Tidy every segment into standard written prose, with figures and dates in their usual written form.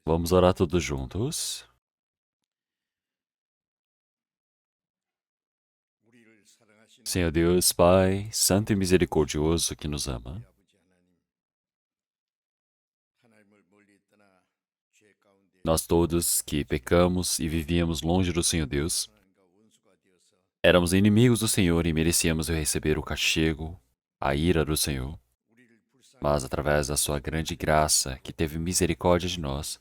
Vamos orar todos juntos. Senhor Deus, Pai, Santo e Misericordioso que nos ama, nós todos que pecamos e vivíamos longe do Senhor Deus, éramos inimigos do Senhor e merecíamos receber o castigo, a ira do Senhor. Mas através da sua grande graça, que teve misericórdia de nós,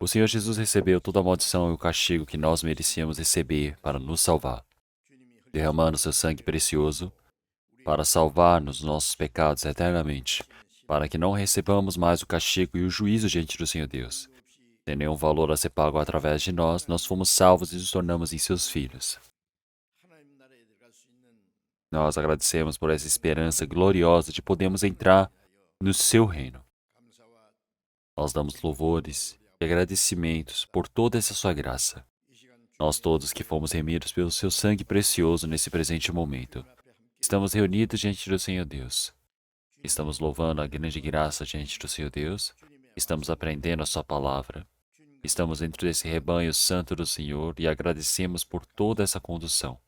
o Senhor Jesus recebeu toda a maldição e o castigo que nós merecíamos receber para nos salvar, derramando seu sangue precioso para salvar-nos dos nossos pecados eternamente, para que não recebamos mais o castigo e o juízo diante do Senhor Deus. Sem nenhum valor a ser pago através de nós, nós fomos salvos e nos tornamos em seus filhos. Nós agradecemos por essa esperança gloriosa de podermos entrar no seu reino. Nós damos louvores e agradecimentos por toda essa sua graça. Nós todos que fomos remidos pelo seu sangue precioso nesse presente momento, estamos reunidos diante do Senhor Deus. Estamos louvando a grande graça diante do Senhor Deus. Estamos aprendendo a sua palavra. Estamos dentro desse rebanho santo do Senhor e agradecemos por toda essa condução.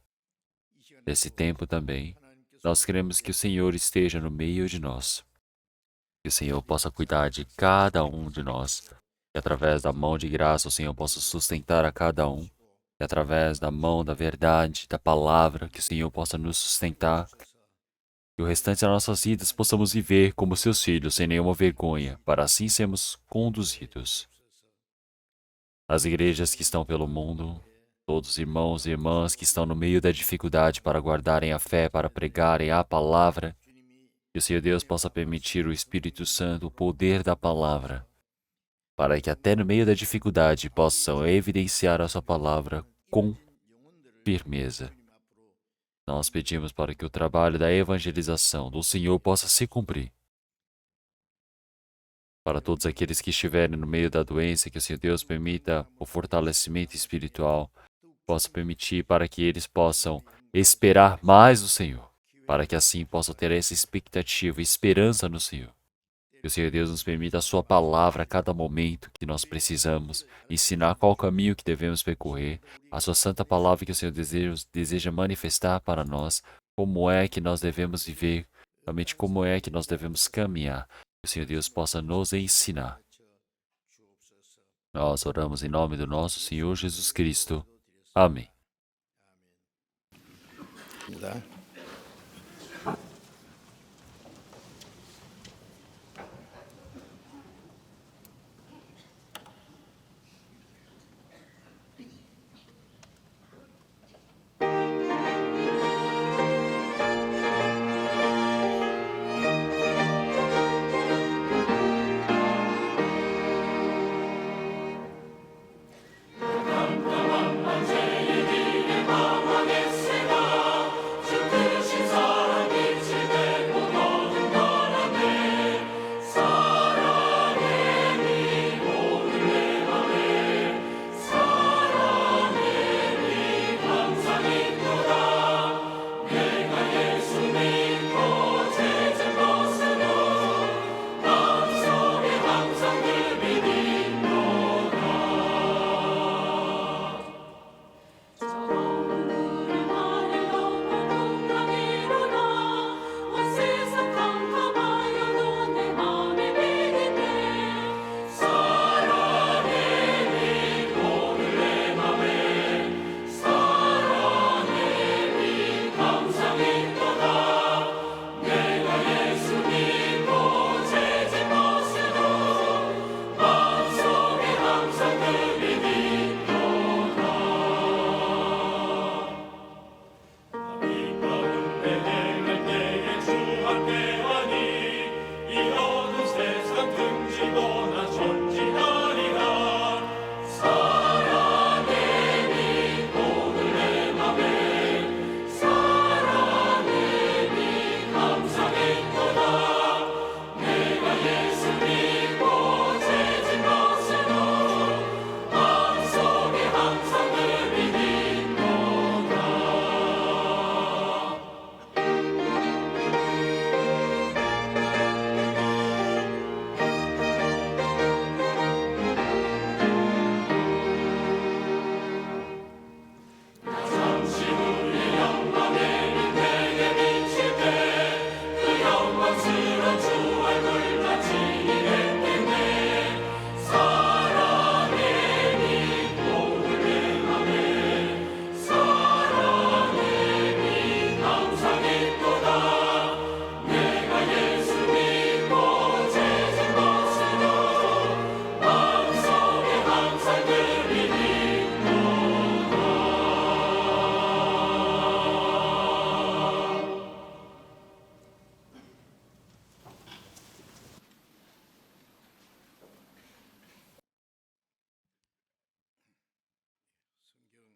Nesse tempo também, nós queremos que o Senhor esteja no meio de nós. Que o Senhor possa cuidar de cada um de nós. Que através da mão de graça o Senhor possa sustentar a cada um. Que através da mão da verdade, da palavra, que o Senhor possa nos sustentar. Que o restante das nossas vidas possamos viver como seus filhos sem nenhuma vergonha, para assim sermos conduzidos. As igrejas que estão pelo mundo, todos os irmãos e irmãs que estão no meio da dificuldade para guardarem a fé, para pregarem a palavra, que o Senhor Deus possa permitir o Espírito Santo, o poder da palavra, para que até no meio da dificuldade possam evidenciar a sua palavra com firmeza. Nós pedimos para que o trabalho da evangelização do Senhor possa se cumprir. Para todos aqueles que estiverem no meio da doença, que o Senhor Deus permita o fortalecimento espiritual, possa permitir para que eles possam esperar mais no Senhor, para que assim possam ter essa expectativa e esperança no Senhor. Que o Senhor Deus nos permita a sua palavra a cada momento que nós precisamos, ensinar qual caminho que devemos percorrer, a sua santa palavra que o Senhor deseja manifestar para nós, como é que nós devemos viver, realmente como é que nós devemos caminhar. Que o Senhor Deus possa nos ensinar. Nós oramos em nome do nosso Senhor Jesus Cristo. Amém.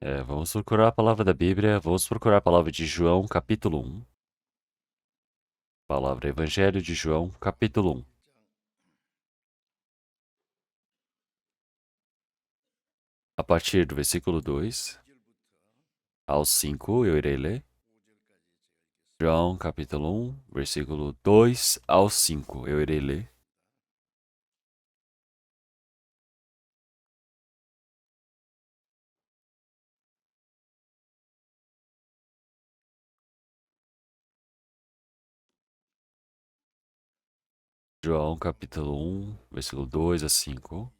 Vamos procurar a palavra da Bíblia, vamos procurar a palavra de João, capítulo 1. Palavra Evangelho de João, capítulo 1. A partir do versículo 2 ao 5, eu irei ler. João, capítulo 1, versículo 2 ao 5, eu irei ler. João, capítulo 1, versículo 2 a 5.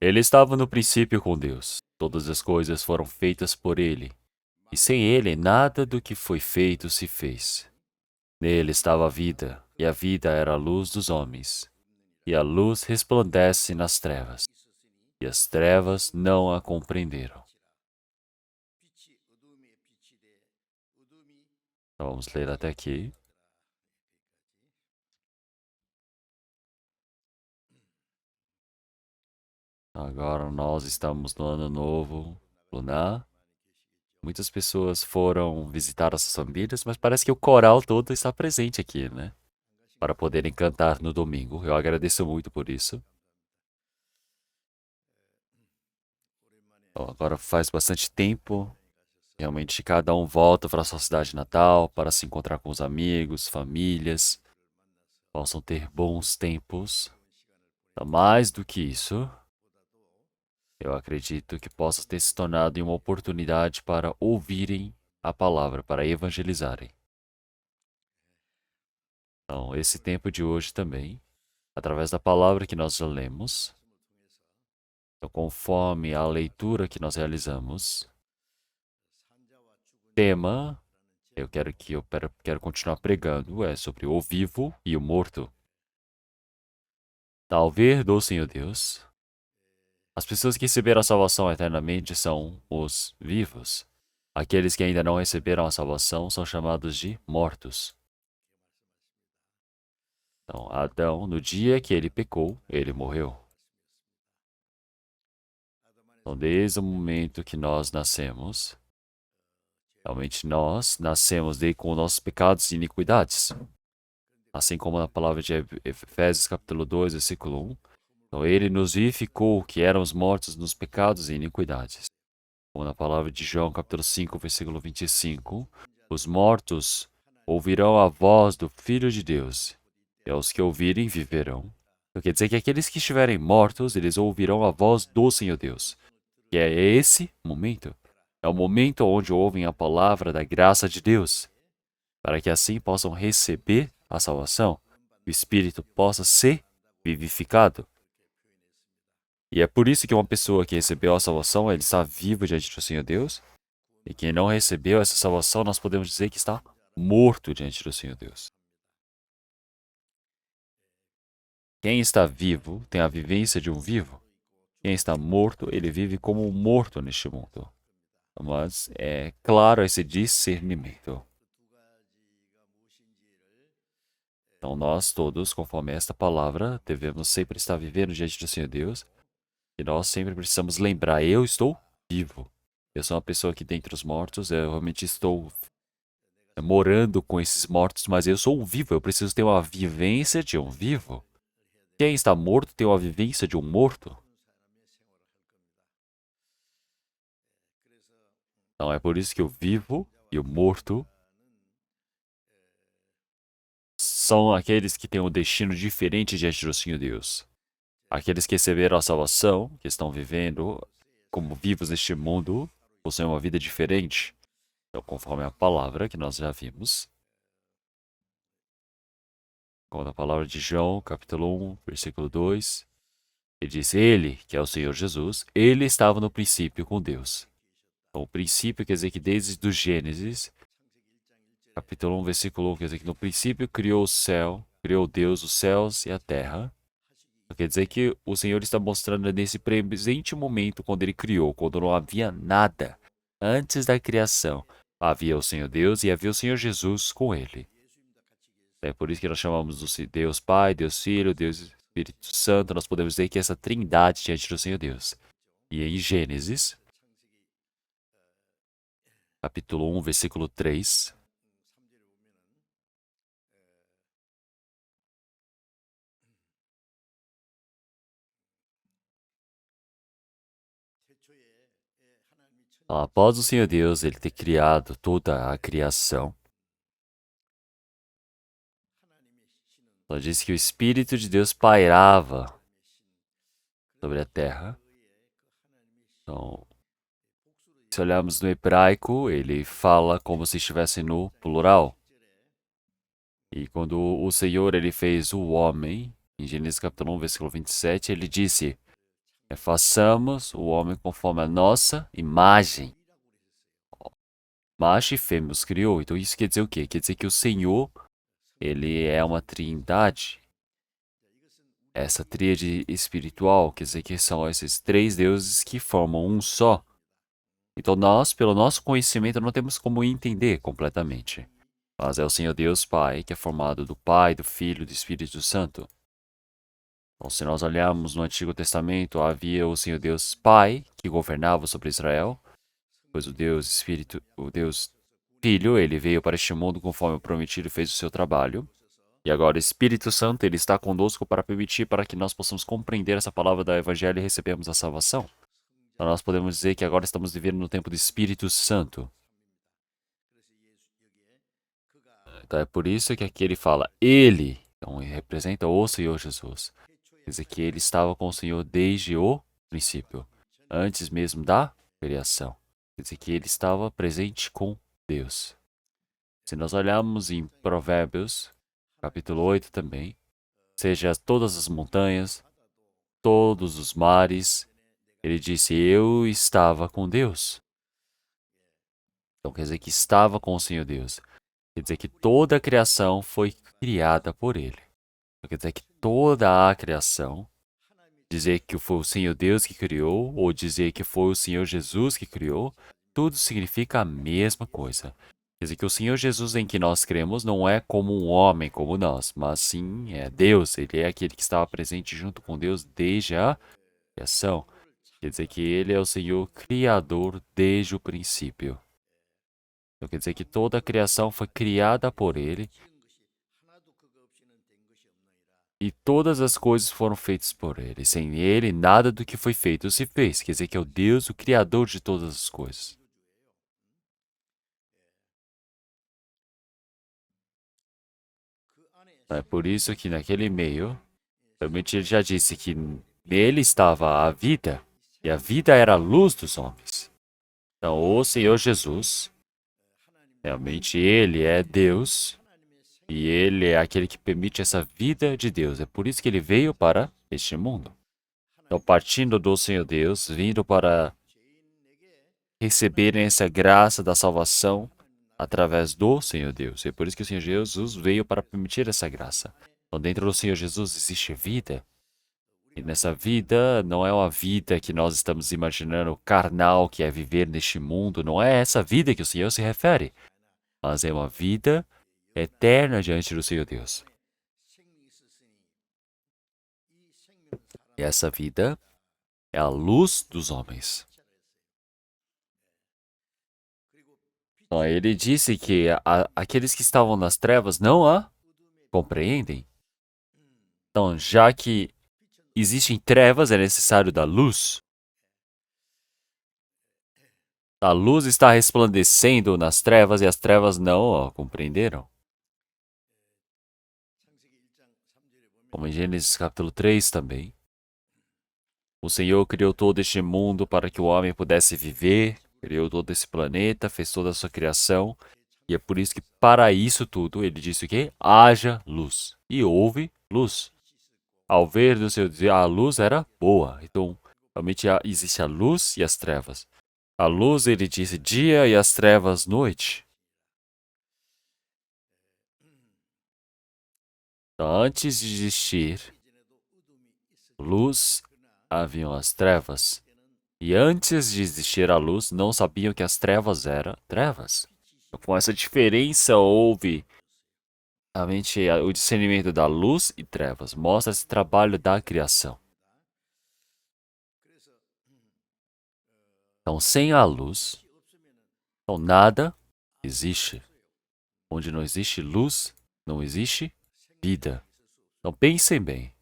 Ele estava no princípio com Deus. Todas as coisas foram feitas por ele, e sem ele nada do que foi feito se fez. Nele estava a vida, e a vida era a luz dos homens. E a luz resplandece nas trevas, e as trevas não a compreenderam. Então, vamos ler até aqui. Agora nós estamos no ano novo lunar. Muitas pessoas foram visitar as suas famílias, mas parece que o coral todo está presente aqui, né? Para poderem cantar no domingo. Eu agradeço muito por isso. Então, agora faz bastante tempo. Realmente cada um volta para a sua cidade natal para se encontrar com os amigos, famílias. Possam ter bons tempos. Então, mais do que isso, eu acredito que possa ter se tornado em uma oportunidade para ouvirem a palavra, para evangelizarem. Então, esse tempo de hoje também, através da palavra que nós já lemos, então, conforme a leitura que nós realizamos, tema, eu quero continuar pregando, é sobre o vivo e o morto. Talvez do Senhor Deus, as pessoas que receberam a salvação eternamente são os vivos. Aqueles que ainda não receberam a salvação são chamados de mortos. Então, Adão, no dia que ele pecou, ele morreu. Então, desde o momento que nós nascemos, realmente nós nascemos com nossos pecados e iniquidades. Assim como na palavra de Efésios capítulo 2, versículo 1. Então, ele nos vivificou que éramos mortos nos pecados e iniquidades. Como na palavra de João capítulo 5, versículo 25. Os mortos ouvirão a voz do Filho de Deus, e aos que ouvirem viverão. Então, quer dizer que aqueles que estiverem mortos, eles ouvirão a voz do Senhor Deus. Que é esse momento. É o momento onde ouvem a palavra da graça de Deus, para que assim possam receber a salvação, o Espírito possa ser vivificado. E é por isso que uma pessoa que recebeu a salvação, ele está vivo diante do Senhor Deus, e quem não recebeu essa salvação, nós podemos dizer que está morto diante do Senhor Deus. Quem está vivo tem a vivência de um vivo. Quem está morto, ele vive como um morto neste mundo. Mas é claro esse discernimento. Então nós todos, conforme esta palavra, devemos sempre estar vivendo diante do Senhor Deus. E nós sempre precisamos lembrar, eu estou vivo. Eu sou uma pessoa aqui dentre os mortos, eu realmente estou morando com esses mortos, mas eu sou um vivo, eu preciso ter uma vivência de um vivo. Quem está morto tem uma vivência de um morto. Então é por isso que o vivo e o morto são aqueles que têm um destino diferente diante do Senhor Deus. Aqueles que receberam a salvação, que estão vivendo como vivos neste mundo, possuem uma vida diferente. Então, conforme a palavra que nós já vimos, como a palavra de João, capítulo 1, versículo 2, ele diz, ele, que é o Senhor Jesus, ele estava no princípio com Deus. Então, o princípio quer dizer que desde o Gênesis, capítulo 1, versículo 1, quer dizer que no princípio criou o céu, criou Deus os céus e a terra. Quer dizer que o Senhor está mostrando nesse presente momento, quando ele criou, quando não havia nada, antes da criação, havia o Senhor Deus e havia o Senhor Jesus com ele. É por isso que nós chamamos de Deus Pai, Deus Filho, Deus Espírito Santo. Nós podemos dizer que essa trindade diante do Senhor Deus. E em Gênesis, capítulo 1, versículo 3. Então, após o Senhor Deus ele ter criado toda a criação, então diz que o Espírito de Deus pairava sobre a terra. Então, se olharmos no hebraico, ele fala como se estivesse no plural. E quando o Senhor ele fez o homem, em Gênesis capítulo 1, versículo 27, ele disse: façamos o homem conforme a nossa imagem. Macho e fêmea os criou. Então isso quer dizer o quê? Quer dizer que o Senhor, ele é uma trindade. Essa tríade espiritual, quer dizer que são esses três deuses que formam um só. Então nós, pelo nosso conhecimento, não temos como entender completamente. Mas é o Senhor Deus Pai, que é formado do Pai, do Filho e do Espírito Santo. Então, se nós olharmos no Antigo Testamento, havia o Senhor Deus Pai, que governava sobre Israel, pois o Deus Espírito, o Deus Filho, ele veio para este mundo conforme o prometido e fez o seu trabalho. E agora o Espírito Santo, ele está conosco para permitir para que nós possamos compreender essa palavra do Evangelho e recebemos a salvação. Então nós podemos dizer que agora estamos vivendo no tempo do Espírito Santo. Então é por isso que aqui ele fala, ele, então ele representa o Senhor Jesus. Quer dizer que ele estava com o Senhor desde o princípio, antes mesmo da criação. Quer dizer que ele estava presente com Deus. Se nós olharmos em Provérbios, capítulo 8 também, seja todas as montanhas, todos os mares, ele disse, eu estava com Deus. Então quer dizer que estava com o Senhor Deus. Quer dizer que toda a criação foi criada por ele. Então, quer dizer que toda a criação, dizer que foi o Senhor Deus que criou, ou dizer que foi o Senhor Jesus que criou, tudo significa a mesma coisa. Quer dizer que o Senhor Jesus em que nós cremos não é como um homem como nós, mas sim é Deus. Ele é aquele que estava presente junto com Deus desde a criação. Quer dizer que ele é o Senhor Criador desde o princípio. Então quer dizer que toda a criação foi criada por ele e todas as coisas foram feitas por ele. Sem ele, nada do que foi feito se fez. Quer dizer que é o Deus, o Criador de todas as coisas. É por isso que naquele meio, realmente ele já disse que nele estava a vida, e a vida era a luz dos homens. Então, o Senhor Jesus, realmente ele é Deus, e ele é aquele que permite essa vida de Deus. É por isso que ele veio para este mundo. Então, partindo do Senhor Deus, vindo para receberem essa graça da salvação através do Senhor Deus. É por isso que o Senhor Jesus veio para permitir essa graça. Então, dentro do Senhor Jesus existe vida. E nessa vida não é uma vida que nós estamos imaginando carnal, que é viver neste mundo. Não é essa vida que o Senhor se refere. Mas é uma vida eterna diante do Senhor Deus. E essa vida é a luz dos homens. Então, ele disse que aqueles que estavam nas trevas não a compreendem. Então, já que existem trevas, é necessário da luz. A luz está resplandecendo nas trevas e as trevas não a compreenderam. Como em Gênesis capítulo 3 também. O Senhor criou todo este mundo para que o homem pudesse viver, criou todo esse planeta, fez toda a sua criação. E é por isso que, para isso tudo, ele disse o quê? Haja luz. E houve luz. Ao ver do Senhor dizer, a luz era boa. Então, realmente existe a luz e as trevas. A luz, ele disse, dia e as trevas, noite. Então, antes de existir luz, haviam as trevas. E antes de existir a luz, não sabiam que as trevas eram trevas. Então, com essa diferença, houve realmente o discernimento da luz e trevas. Mostra esse trabalho da criação. Então, sem a luz, Então, nada existe. Onde não existe luz, não existe vida. Então, pensem bem.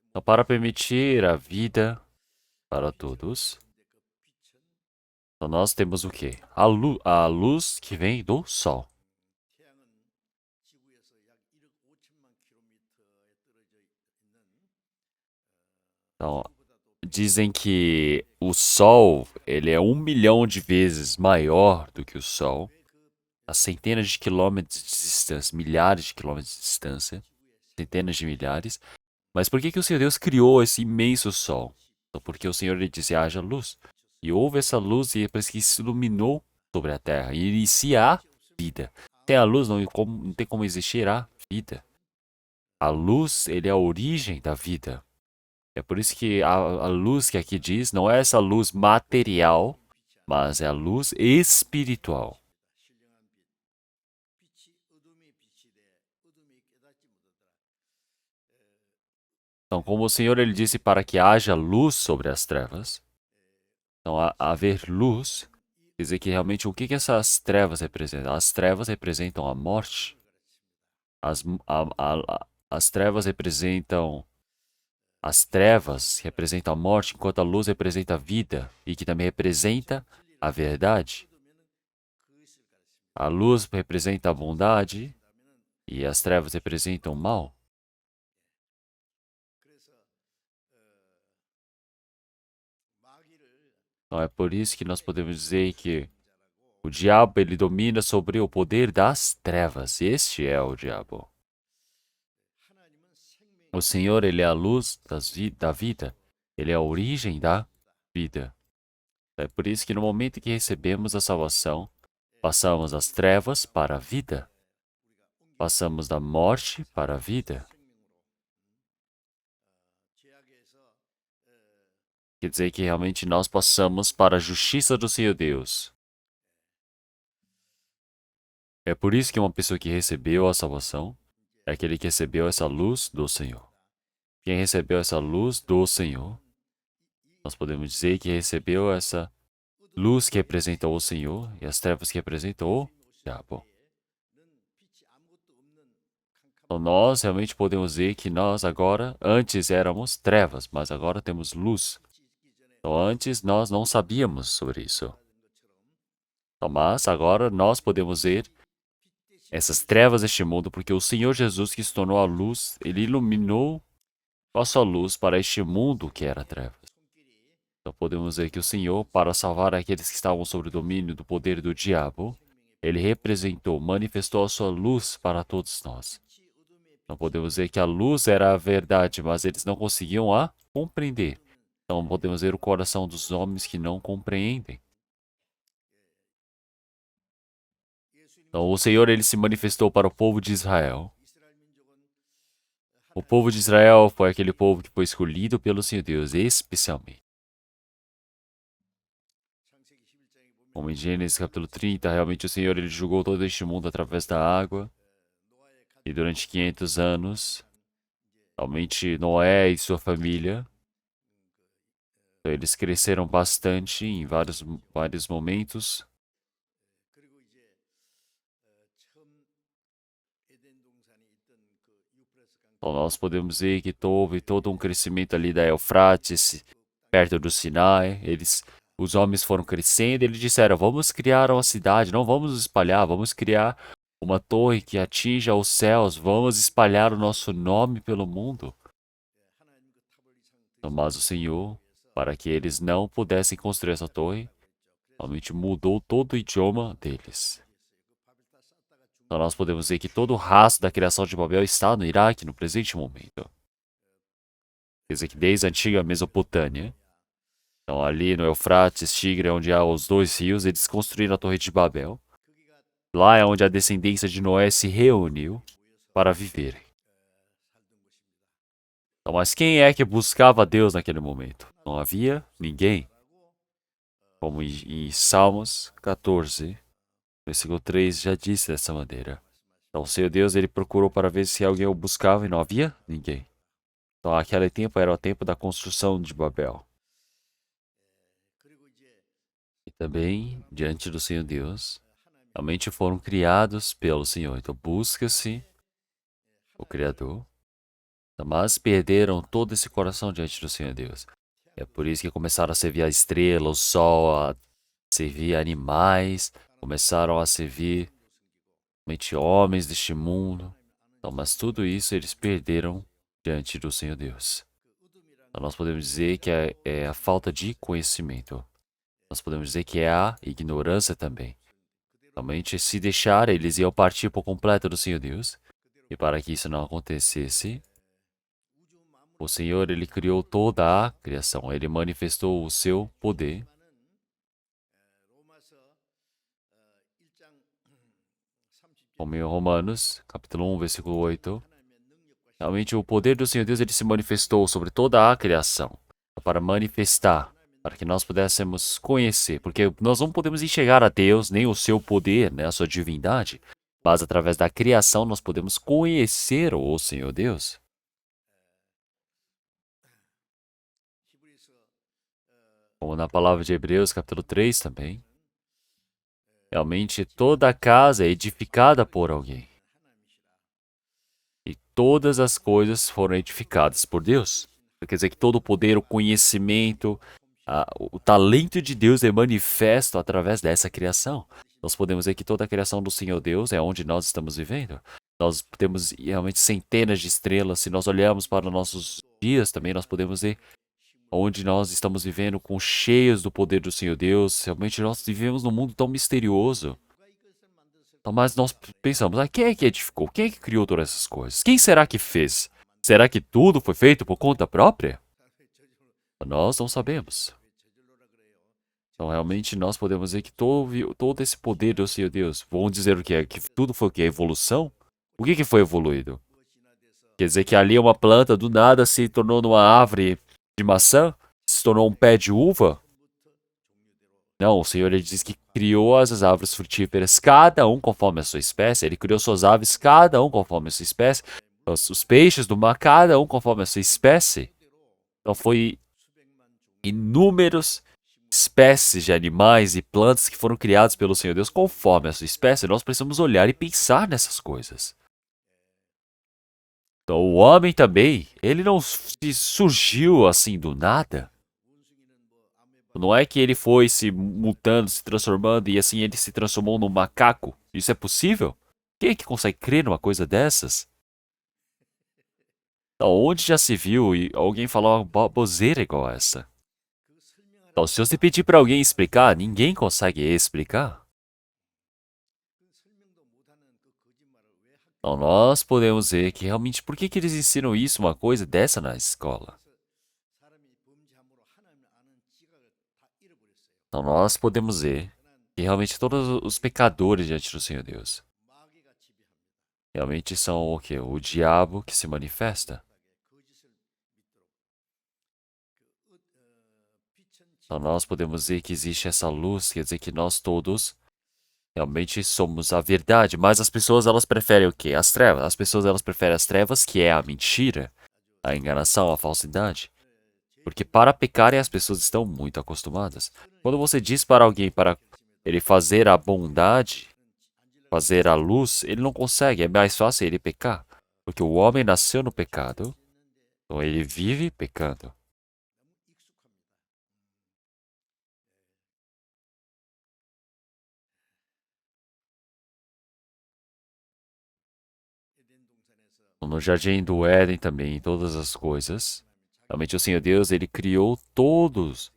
Então, para permitir a vida para todos, então nós temos o quê? A luz que vem do Sol. Então, dizem que o Sol, ele é 1 milhão de vezes maior do que o Sol, a centenas de quilômetros de distância, milhares de quilômetros de distância, centenas de milhares. Mas por que que o Senhor Deus criou esse imenso Sol? Então, porque o Senhor ele disse, haja luz. E houve essa luz e é por isso que se iluminou sobre a terra e inicia a vida. Sem a luz não tem como existir a vida. A luz, ele é a origem da vida. É por isso que a luz que aqui diz não é essa luz material, mas é a luz espiritual. Então, como o Senhor ele disse para que haja luz sobre as trevas, então haver luz quer dizer que realmente o que que essas trevas representam? As trevas representam a morte. As trevas representam a morte, enquanto a luz representa a vida e que também representa a verdade. A luz representa a bondade e as trevas representam o mal. Então é por isso que nós podemos dizer que o diabo ele domina sobre o poder das trevas. Este é o diabo. O Senhor ele é a luz da vida. Ele é a origem da vida. É por isso que no momento em que recebemos a salvação, passamos das trevas para a vida. Passamos da morte para a vida. Quer dizer que realmente nós passamos para a justiça do Senhor Deus. É por isso que uma pessoa que recebeu a salvação é aquele que recebeu essa luz do Senhor. Quem recebeu essa luz do Senhor, nós podemos dizer que recebeu essa luz que representa o Senhor e as trevas que representam o diabo. Então nós realmente podemos dizer que nós agora, antes éramos trevas, mas agora temos luz. Então antes nós não sabíamos sobre isso. Então, mas agora nós podemos ver essas trevas deste mundo, porque o Senhor Jesus que se tornou a luz, ele iluminou a sua luz para este mundo que era trevas. Então podemos ver que o Senhor, para salvar aqueles que estavam sob o domínio do poder do diabo, ele representou, manifestou a sua luz para todos nós. Então podemos ver que a luz era a verdade, mas eles não conseguiam a compreender. Então podemos ver o coração dos homens que não compreendem. Então o Senhor ele se manifestou para o povo de Israel. O povo de Israel foi aquele povo que foi escolhido pelo Senhor Deus especialmente. Como em Gênesis capítulo 30, realmente o Senhor ele julgou todo este mundo através da água. E durante 500 anos, realmente Noé e sua família, eles cresceram bastante em vários momentos. Então nós podemos ver que houve todo um crescimento ali da Eufrates, perto do Sinai. Os homens foram crescendo e eles disseram, vamos criar uma cidade, não vamos nos espalhar, vamos criar uma torre que atinja os céus, vamos espalhar o nosso nome pelo mundo. Mas o Senhor, para que eles não pudessem construir essa torre, realmente mudou todo o idioma deles. Então nós podemos ver que todo o rastro da criação de Babel está no Iraque no presente momento. Quer dizer que desde a antiga Mesopotâmia, então ali no Eufrates, Tigre, onde há os dois rios, eles construíram a Torre de Babel. Lá é onde a descendência de Noé se reuniu para viver. Então, mas quem é que buscava Deus naquele momento? Não havia ninguém. Como em Salmos 14, versículo 3 já disse dessa maneira. Então o Senhor Deus ele procurou para ver se alguém o buscava e não havia ninguém. Então aquele tempo era o tempo da construção de Babel. e também diante do Senhor Deus, realmente foram criados pelo Senhor. Então busca-se o Criador, mas perderam todo esse coração diante do Senhor Deus. É por isso que começaram a servir a estrela, o sol, a servir animais, começaram a servir somente homens deste mundo. Então, mas tudo isso eles perderam diante do Senhor Deus. Então, nós podemos dizer que é a falta de conhecimento. Nós podemos dizer que é a ignorância também. Realmente, se deixar, eles iam partir por completo do Senhor Deus. E para que isso não acontecesse, o Senhor, ele criou toda a criação. Ele manifestou o seu poder. Como em Romanos, capítulo 1, versículo 8. Realmente, o poder do Senhor Deus, ele se manifestou sobre toda a criação. Para manifestar, para que nós pudéssemos conhecer. Porque nós não podemos enxergar a Deus, nem o seu poder, né, a sua divindade. Mas através da criação, nós podemos conhecer o Senhor Deus. Como na palavra de Hebreus, capítulo 3 também. Realmente toda a casa é edificada por alguém. E todas as coisas foram edificadas por Deus. Quer dizer que todo o poder, o conhecimento, o talento de Deus é manifesto através dessa criação. Nós podemos ver que toda a criação do Senhor Deus é onde nós estamos vivendo. Nós temos realmente centenas de estrelas. Se nós olharmos para nossos dias também, nós podemos ver onde nós estamos vivendo com cheios do poder do Senhor Deus. Realmente nós vivemos num mundo tão misterioso. Então, mas nós pensamos, quem é que edificou? Quem é que criou todas essas coisas? Quem será que fez? Será que tudo foi feito por conta própria? Nós não sabemos. Então, realmente, nós podemos ver que todo esse poder do Senhor Deus, vamos dizer o que é? Que tudo foi o que? Evolução? O que foi evoluído? Quer dizer que ali uma planta do nada se tornou numa árvore de maçã? Se tornou um pé de uva? Não, o Senhor ele diz que criou as árvores frutíferas, cada um conforme a sua espécie. Ele criou suas aves, cada um conforme a sua espécie. Os peixes do mar, cada um conforme a sua espécie. Então foi inúmeras espécies de animais e plantas que foram criados pelo Senhor Deus conforme a sua espécie. Nós precisamos olhar e pensar nessas coisas. Então o homem também, ele não surgiu assim do nada. Não é que ele foi se mutando, se transformando e assim ele se transformou num macaco. Isso é possível? Quem é que consegue crer numa coisa dessas? Então, onde já se viu e alguém falar uma baboseira igual essa? Então, se você pedir para alguém explicar, ninguém consegue explicar. Então, nós podemos ver que realmente por que eles ensinam isso, uma coisa dessa na escola? Então, nós podemos ver que realmente todos os pecadores diante do Senhor Deus realmente são o quê? O diabo que se manifesta. Então, nós podemos ver que existe essa luz, quer dizer que nós todos realmente somos a verdade, mas as pessoas elas preferem o quê? As trevas. As pessoas elas preferem as trevas, que é a mentira, a enganação, a falsidade. Porque para pecarem as pessoas estão muito acostumadas. Quando você diz para alguém para ele fazer a bondade, fazer a luz, ele não consegue, é mais fácil ele pecar. Porque o homem nasceu no pecado, então ele vive pecando. No jardim do Éden também, em todas as coisas. Realmente o Senhor Deus, ele criou todos.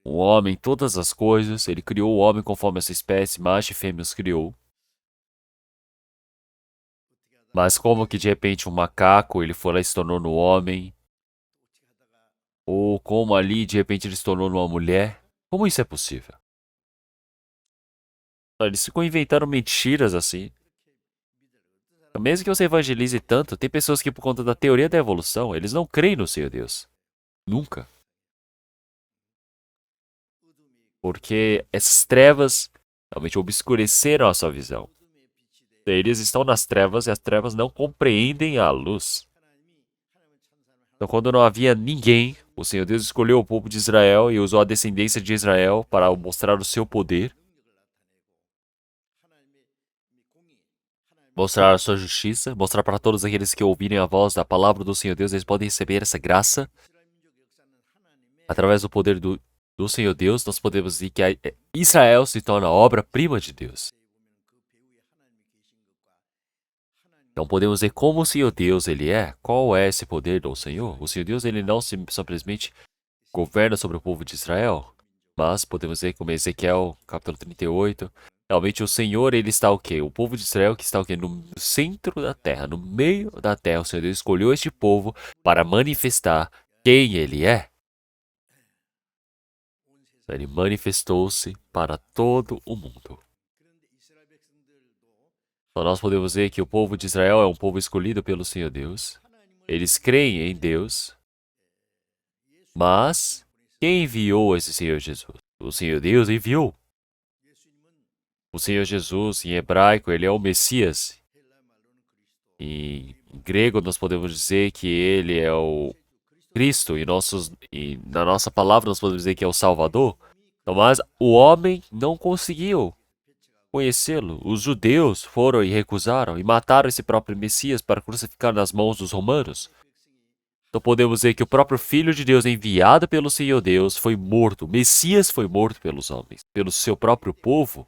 O homem, todas as coisas. Ele criou o homem conforme essa espécie, macho e fêmea os criou. Mas como que de repente um macaco, ele foi lá e se tornou no homem? Ou como ali, de repente, ele se tornou numa mulher? Como isso é possível? Eles ficam inventando mentiras assim. Mesmo que você evangelize tanto, tem pessoas que por conta da teoria da evolução, eles não creem no Senhor Deus. Nunca. Porque essas trevas realmente obscureceram a sua visão. Eles estão nas trevas e as trevas não compreendem a luz. Então, quando não havia ninguém, O Senhor Deus escolheu o povo de Israel e usou a descendência de Israel para mostrar o seu poder, mostrar a sua justiça, mostrar para todos aqueles que ouvirem a voz da palavra do Senhor Deus, eles podem receber essa graça. Através do poder do Senhor Deus, nós podemos dizer que Israel se torna a obra-prima de Deus. Então podemos ver como o Senhor Deus ele é, qual é esse poder do Senhor. O Senhor Deus ele não simplesmente governa sobre o povo de Israel, mas podemos ver como Ezequiel, capítulo 38, realmente o Senhor ele está o quê? O povo de Israel que está o quê? No centro da terra, no meio da terra. O Senhor Deus escolheu este povo para manifestar quem ele é. Ele manifestou-se para todo o mundo. Então nós podemos ver que o povo de Israel é um povo escolhido pelo Senhor Deus. Eles creem em Deus. Mas quem enviou esse Senhor Jesus? O Senhor Deus enviou. O Senhor Jesus, em hebraico, ele é o Messias. Em grego, nós podemos dizer que ele é o Cristo. E na nossa palavra, nós podemos dizer que é o Salvador. Então, mas o homem não conseguiu conhecê-lo. Os judeus foram e recusaram e mataram esse próprio Messias para crucificar nas mãos dos romanos. Então podemos ver que o próprio Filho de Deus, enviado pelo Senhor Deus, foi morto. O Messias foi morto pelos homens, pelo seu próprio povo.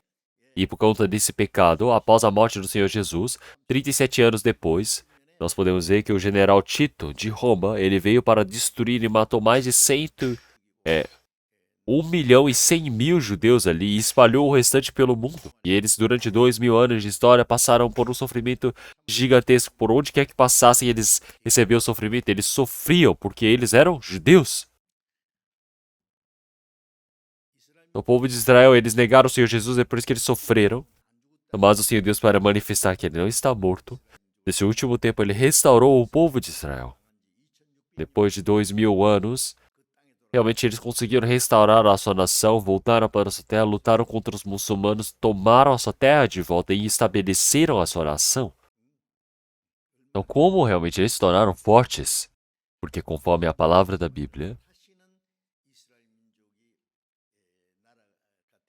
E por conta desse pecado, após a morte do Senhor Jesus, 37 anos depois, nós podemos ver que o general Tito, de Roma, ele veio para destruir e matou mais de 1.100.000 judeus ali e espalhou o restante pelo mundo. E eles, durante 2.000 anos de história, passaram por um sofrimento gigantesco. Por onde quer que passassem, eles recebiam sofrimento. Eles sofriam porque eles eram judeus. O povo de Israel, eles negaram o Senhor Jesus, é por isso que eles sofreram. Mas o Senhor Deus, para manifestar que ele não está morto, nesse último tempo ele restaurou o povo de Israel. Depois de 2.000 anos, realmente eles conseguiram restaurar a sua nação, voltaram para a sua terra, lutaram contra os muçulmanos, tomaram a sua terra de volta e estabeleceram a sua nação. Então, como realmente eles se tornaram fortes? Porque conforme a palavra da Bíblia,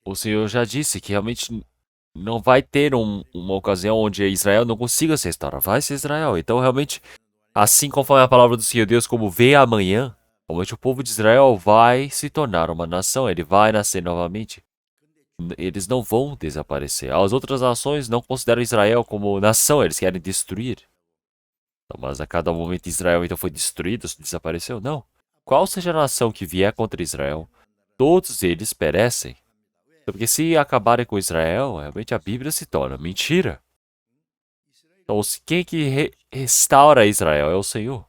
o Senhor já disse que realmente não vai ter uma ocasião onde Israel não consiga se restaurar. Vai ser Israel. Então, realmente, assim conforme a palavra do Senhor Deus, como vê amanhã, realmente o povo de Israel vai se tornar uma nação. Ele vai nascer novamente. Eles não vão desaparecer. As outras nações não consideram Israel como nação. Eles querem destruir. Mas a cada momento Israel então foi destruído, desapareceu? Não. Qual seja a nação que vier contra Israel, todos eles perecem. Porque se acabarem com Israel, realmente a Bíblia se torna mentira. Então, quem que restaura Israel é o Senhor.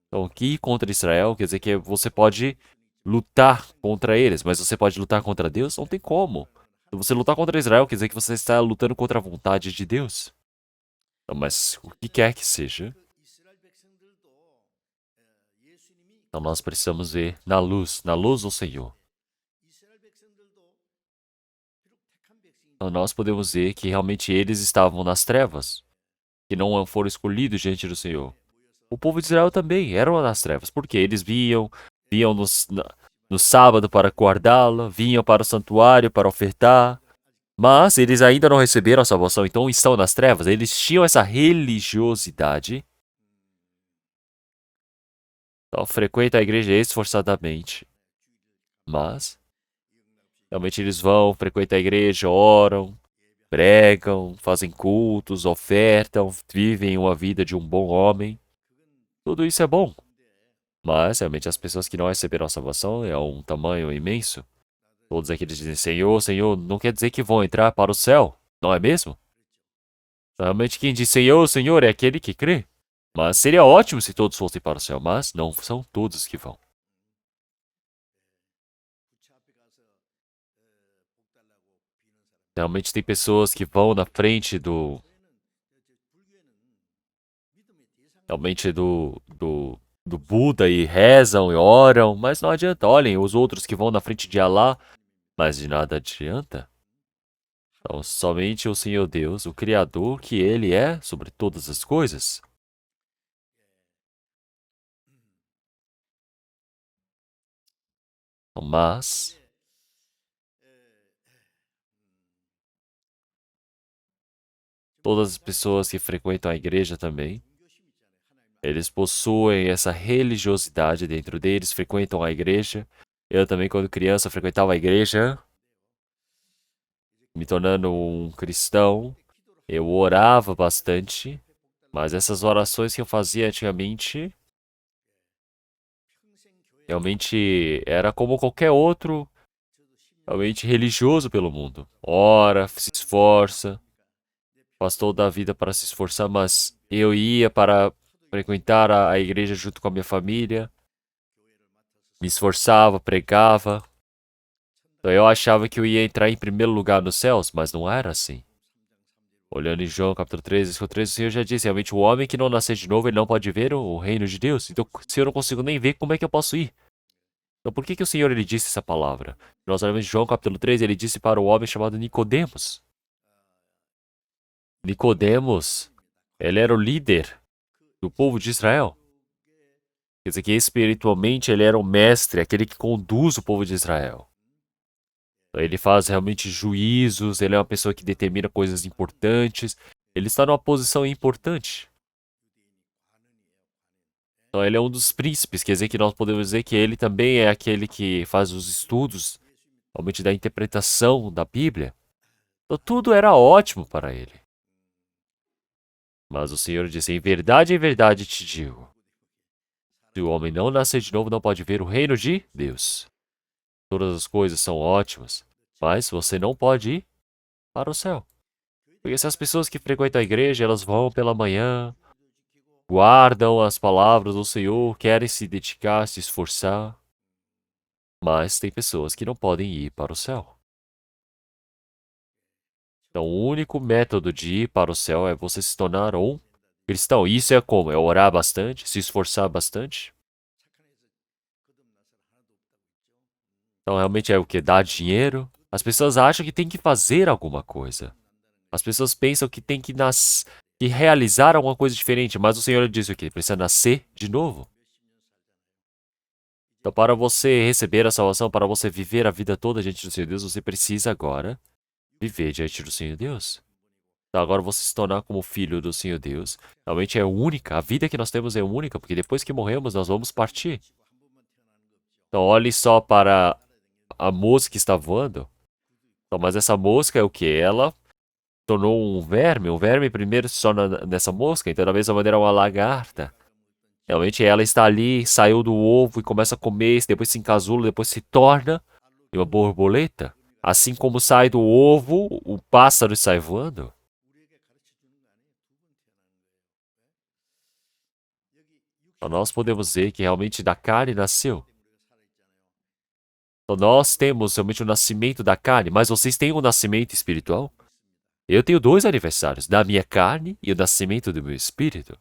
Então, aqui contra Israel quer dizer que você pode lutar contra eles, mas você pode lutar contra Deus? Não tem como. Se você lutar contra Israel, quer dizer que você está lutando contra a vontade de Deus. Então, mas o que quer que seja, então nós precisamos ver na luz do Senhor. Então nós podemos ver que realmente eles estavam nas trevas, que não foram escolhidos diante do Senhor. O povo de Israel também eram nas trevas, porque eles vinham no sábado para guardá-la, vinham para o santuário para ofertar, mas eles ainda não receberam a salvação, então estão nas trevas. Eles tinham essa religiosidade. Então frequentam a igreja esforçadamente, mas realmente eles vão, frequentam a igreja, oram, pregam, fazem cultos, ofertam, vivem uma vida de um bom homem. Tudo isso é bom. Mas, realmente, as pessoas que não receberam a salvação é um tamanho imenso. Todos aqueles dizem, Senhor, Senhor, não quer dizer que vão entrar para o céu, não é mesmo? Realmente, quem diz Senhor, Senhor é aquele que crê. Mas seria ótimo se todos fossem para o céu, mas não são todos que vão. Realmente tem pessoas que vão na frente realmente do Buda e rezam e oram, mas não adianta. Olhem, os outros que vão na frente de Alá, mas de nada adianta. Então, somente o Senhor Deus, o Criador, que Ele é sobre todas as coisas. Mas todas as pessoas que frequentam a igreja também, eles possuem essa religiosidade dentro deles, frequentam a igreja. Eu também, quando criança, frequentava a igreja, me tornando um cristão. Eu orava bastante, mas essas orações que eu fazia antigamente, realmente era como qualquer outro, realmente religioso pelo mundo. Ora, se esforça, faz toda a vida para se esforçar, mas eu ia para frequentar a igreja junto com a minha família, me esforçava, pregava. Então eu achava que eu ia entrar em primeiro lugar nos céus, mas não era assim. Olhando em João capítulo 13, versículo 13, o Senhor já disse, realmente o homem que não nascer de novo, ele não pode ver o reino de Deus. Então, se eu não consigo nem ver, como é que eu posso ir? Então, por que que o Senhor ele disse essa palavra? Nós olhamos em João capítulo 13, ele disse para o homem chamado Nicodemos. Nicodemos, ele era o líder do povo de Israel. Quer dizer que espiritualmente ele era o mestre, aquele que conduz o povo de Israel. Então, ele faz realmente juízos, ele é uma pessoa que determina coisas importantes. Ele está numa posição importante. Então, ele é um dos príncipes, quer dizer que nós podemos dizer que ele também é aquele que faz os estudos, realmente da interpretação da Bíblia. Então, tudo era ótimo para ele. Mas o Senhor disse: em verdade te digo: se o homem não nascer de novo, não pode ver o reino de Deus. Todas as coisas são ótimas, mas você não pode ir para o céu. Porque se as pessoas que frequentam a igreja, elas vão pela manhã, guardam as palavras do Senhor, querem se dedicar, se esforçar, mas tem pessoas que não podem ir para o céu. Então, o único método de ir para o céu é você se tornar um cristão. Isso é como? É orar bastante, se esforçar bastante. Então, realmente é o que? Dar dinheiro. As pessoas acham que tem que fazer alguma coisa. As pessoas pensam que tem que realizar alguma coisa diferente, mas o Senhor disse o quê? Precisa nascer de novo. Então, para você receber a salvação, para você viver a vida toda diante do Senhor Deus, você precisa agora viver diante do Senhor Deus. Então, agora você se tornar como filho do Senhor Deus, realmente é única. A vida que nós temos é única, porque depois que morremos, nós vamos partir. Então, olhe só para a mosca que está voando. Então, mas essa mosca é o que? Ela tornou um verme. O verme primeiro se torna nessa mosca, então da mesma maneira é uma lagarta. Realmente ela está ali, saiu do ovo e começa a comer, depois se encasula, depois se torna uma borboleta. Assim como sai do ovo, o pássaro sai voando. Então nós podemos ver que realmente da carne nasceu. Então nós temos realmente o nascimento da carne, mas vocês têm o nascimento espiritual? Eu tenho dois aniversários, da minha carne e o nascimento do meu espírito.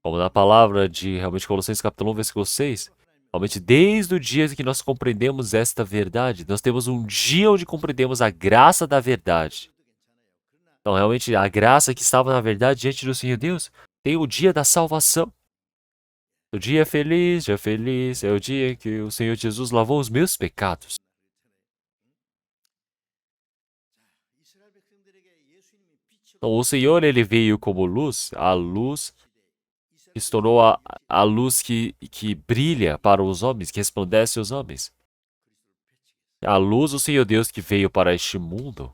Como na palavra de realmente Colossenses capítulo 1, versículo 6, realmente desde o dia em que nós compreendemos esta verdade, nós temos um dia onde compreendemos a graça da verdade. Então, realmente, a graça que estava na verdade diante do Senhor Deus tem o dia da salvação. O dia feliz, é o dia que o Senhor Jesus lavou os meus pecados. Então, o Senhor, ele veio como luz, a luz que se tornou a luz que brilha para os homens, que resplandece os homens. A luz do Senhor Deus que veio para este mundo.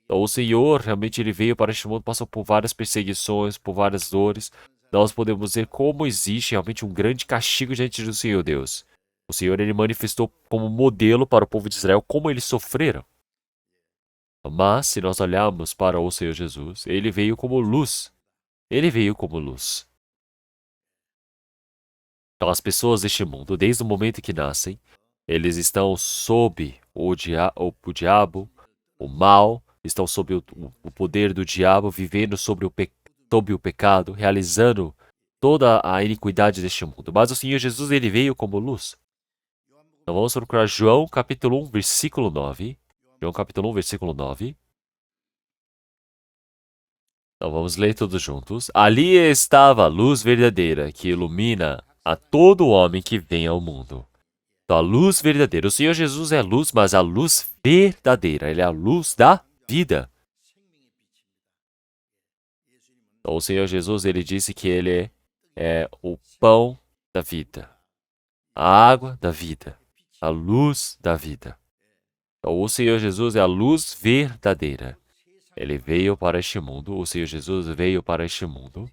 Então, o Senhor realmente ele veio para este mundo, passou por várias perseguições, por várias dores. Nós podemos ver como existe realmente um grande castigo diante do Senhor Deus. O Senhor ele manifestou como modelo para o povo de Israel como eles sofreram. Mas, se nós olharmos para o Senhor Jesus, ele veio como luz. Ele veio como luz. Então, as pessoas deste mundo, desde o momento que nascem, eles estão sob o diabo, o mal, estão sob o poder do diabo, vivendo sob o pecado, realizando toda a iniquidade deste mundo. Mas o Senhor Jesus, ele veio como luz. Então vamos procurar João capítulo 1, versículo 9. João capítulo 1, versículo 9. Então vamos ler todos juntos. Ali estava a luz verdadeira que ilumina a todo homem que vem ao mundo. Então, a luz verdadeira. O Senhor Jesus é a luz, mas a luz verdadeira. Ele é a luz da vida. Então, o Senhor Jesus, ele disse que ele é o pão da vida, a água da vida, a luz da vida. Então, o Senhor Jesus é a luz verdadeira. Ele veio para este mundo, o Senhor Jesus veio para este mundo.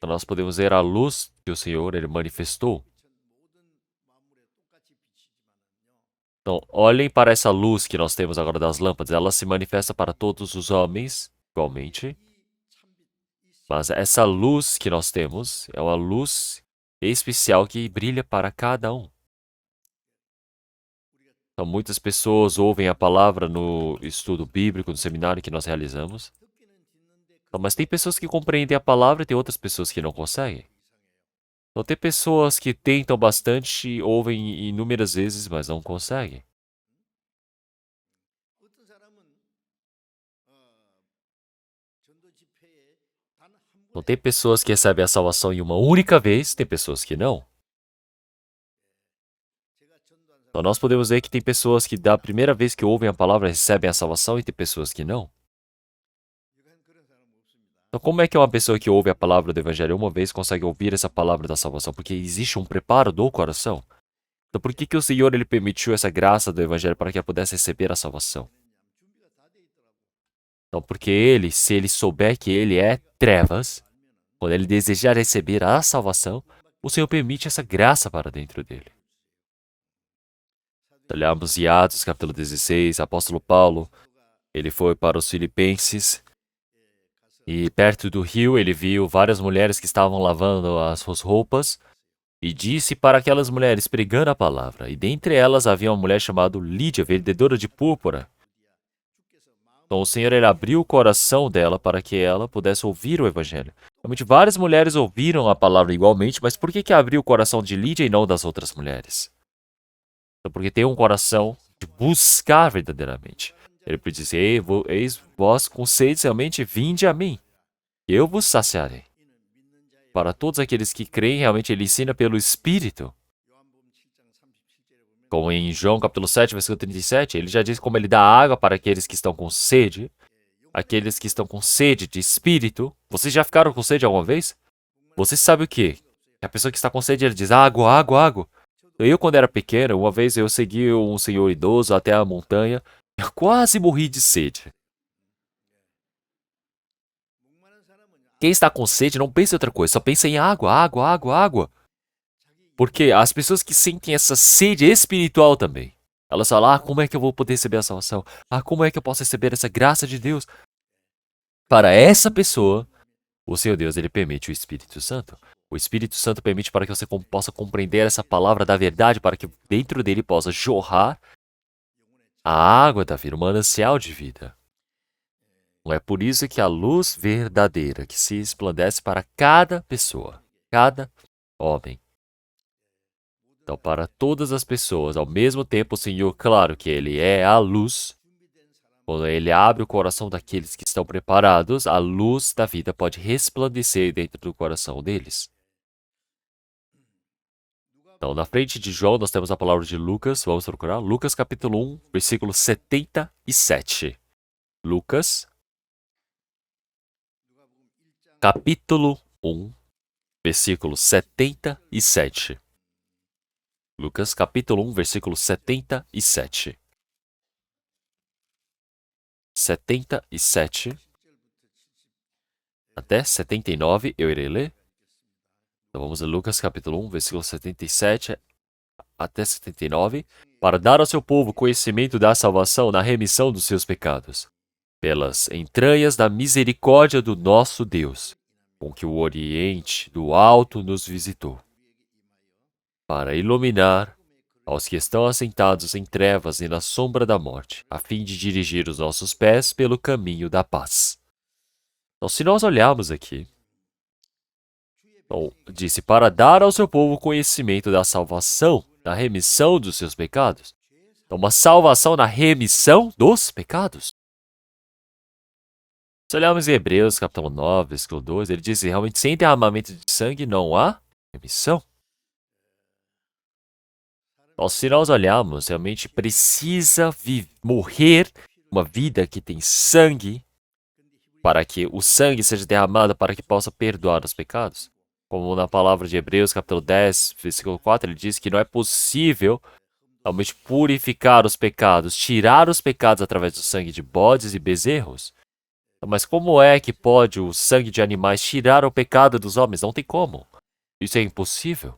Então, nós podemos ver a luz que o Senhor ele manifestou. Então, olhem para essa luz que nós temos agora das lâmpadas. Ela se manifesta para todos os homens igualmente. Mas essa luz que nós temos é uma luz especial que brilha para cada um. Então, muitas pessoas ouvem a palavra no estudo bíblico, no seminário que nós realizamos. Então, mas tem pessoas que compreendem a palavra e tem outras pessoas que não conseguem. Então, tem pessoas que tentam bastante, ouvem inúmeras vezes, mas não conseguem. Então, tem pessoas que recebem a salvação em uma única vez, tem pessoas que não. Então, nós podemos ver que tem pessoas que, da primeira vez que ouvem a palavra, recebem a salvação e tem pessoas que não. Então, como é que uma pessoa que ouve a palavra do Evangelho uma vez consegue ouvir essa palavra da salvação? Porque existe um preparo do coração. Então, por que o Senhor ele permitiu essa graça do Evangelho para que ela pudesse receber a salvação? Então, porque ele, se ele souber que ele é trevas, quando ele desejar receber a salvação, o Senhor permite essa graça para dentro dele. Olhamos em Atos, capítulo 16, apóstolo Paulo, ele foi para os Filipenses e perto do rio ele viu várias mulheres que estavam lavando as suas roupas e disse para aquelas mulheres pregando a palavra. E dentre elas havia uma mulher chamada Lídia, vendedora de púrpura. Então o Senhor ele abriu o coração dela para que ela pudesse ouvir o Evangelho. Realmente várias mulheres ouviram a palavra igualmente, mas por que abriu o coração de Lídia e não das outras mulheres? Então, porque tem um coração de buscar verdadeiramente. Ele pode dizer, eis vós com sede, realmente vinde a mim, e eu vos saciarei. Para todos aqueles que creem, realmente ele ensina pelo Espírito. Como em João capítulo 7, versículo 37, ele já diz como ele dá água para aqueles que estão com sede, aqueles que estão com sede de Espírito. Vocês já ficaram com sede alguma vez? Vocês sabem o quê? A pessoa que está com sede, ele diz água, água, água. Eu, quando era pequeno, uma vez eu segui um senhor idoso até a montanha. Eu quase morri de sede. Quem está com sede não pensa em outra coisa, só pensa em água, água, água, água. Porque as pessoas que sentem essa sede espiritual também, elas falam, como é que eu vou poder receber a salvação? Como é que eu posso receber essa graça de Deus? Para essa pessoa, o Senhor Deus, ele permite o Espírito Santo. O Espírito Santo permite para que você possa compreender essa palavra da verdade, para que dentro dele possa jorrar a água da vida, o manancial de vida. É por isso que a luz verdadeira que se esplandece para cada pessoa, cada homem. Então, para todas as pessoas, ao mesmo tempo, o Senhor, claro que Ele é a luz. Quando Ele abre o coração daqueles que estão preparados, a luz da vida pode resplandecer dentro do coração deles. Então, na frente de João, nós temos a palavra de Lucas. Vamos procurar. Lucas, capítulo 1, versículo 77. Lucas, capítulo 1, versículo 77. Lucas, capítulo 1, versículo 77. 77 até 79, eu irei ler. Então vamos a Lucas, capítulo 1, versículo 77 até 79. Para dar ao seu povo conhecimento da salvação na remissão dos seus pecados, pelas entranhas da misericórdia do nosso Deus, com que o Oriente do Alto nos visitou, para iluminar aos que estão assentados em trevas e na sombra da morte, a fim de dirigir os nossos pés pelo caminho da paz. Então, se nós olharmos aqui, então, disse para dar ao seu povo conhecimento da salvação, da remissão dos seus pecados. Então, uma salvação na remissão dos pecados. Se olharmos em Hebreus, capítulo 9, versículo 2, ele diz que realmente sem derramamento de sangue não há remissão. Então, se nós olharmos, realmente precisa morrer uma vida que tem sangue para que o sangue seja derramado para que possa perdoar os pecados. Como na palavra de Hebreus, capítulo 10, versículo 4, ele diz que não é possível realmente purificar os pecados, tirar os pecados através do sangue de bodes e bezerros. Mas como é que pode o sangue de animais tirar o pecado dos homens? Não tem como. Isso é impossível.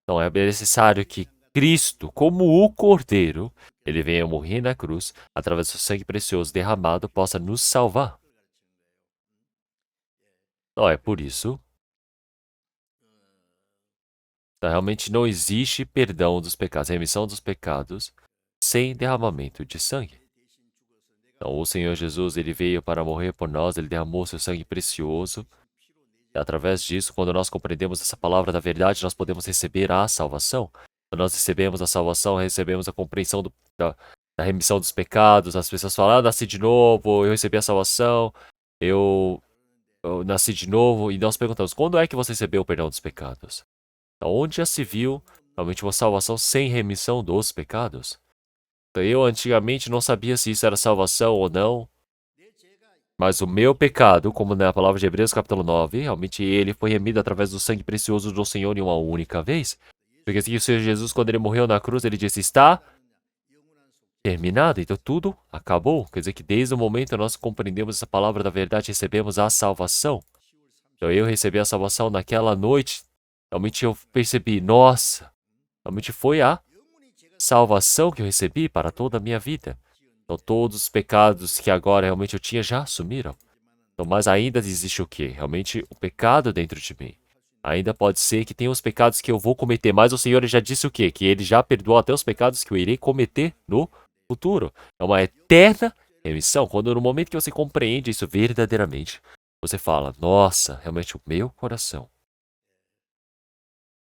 Então é necessário que Cristo, como o Cordeiro, ele venha morrer na cruz, através do sangue precioso derramado, possa nos salvar. Então é por isso. Então, realmente não existe perdão dos pecados, remissão dos pecados, sem derramamento de sangue. Então, o Senhor Jesus, ele veio para morrer por nós, ele derramou seu sangue precioso. E através disso, quando nós compreendemos essa palavra da verdade, nós podemos receber a salvação. Quando nós recebemos a salvação, recebemos a compreensão da remissão dos pecados. As pessoas falam, nasci de novo, eu recebi a salvação, eu nasci de novo. E nós perguntamos, quando é que você recebeu o perdão dos pecados? Então, onde já se viu realmente uma salvação sem remissão dos pecados? Então, eu antigamente não sabia se isso era salvação ou não, mas o meu pecado, como na palavra de Hebreus capítulo 9, realmente ele foi remido através do sangue precioso do Senhor em uma única vez. Porque assim, o Senhor Jesus, quando ele morreu na cruz, ele disse, está terminado. Então tudo acabou. Quer dizer que desde o momento nós compreendemos essa palavra da verdade, recebemos a salvação. Então eu recebi a salvação naquela noite. Realmente eu percebi, nossa, realmente foi a salvação que eu recebi para toda a minha vida. Então todos os pecados que agora realmente eu tinha já sumiram. Então, mas ainda existe o quê? Realmente o pecado dentro de mim. Ainda pode ser que tenha os pecados que eu vou cometer, mas o Senhor já disse o quê? Que ele já perdoou até os pecados que eu irei cometer no futuro. É uma eterna remissão. Quando no momento que você compreende isso verdadeiramente, você fala, nossa, realmente o meu coração.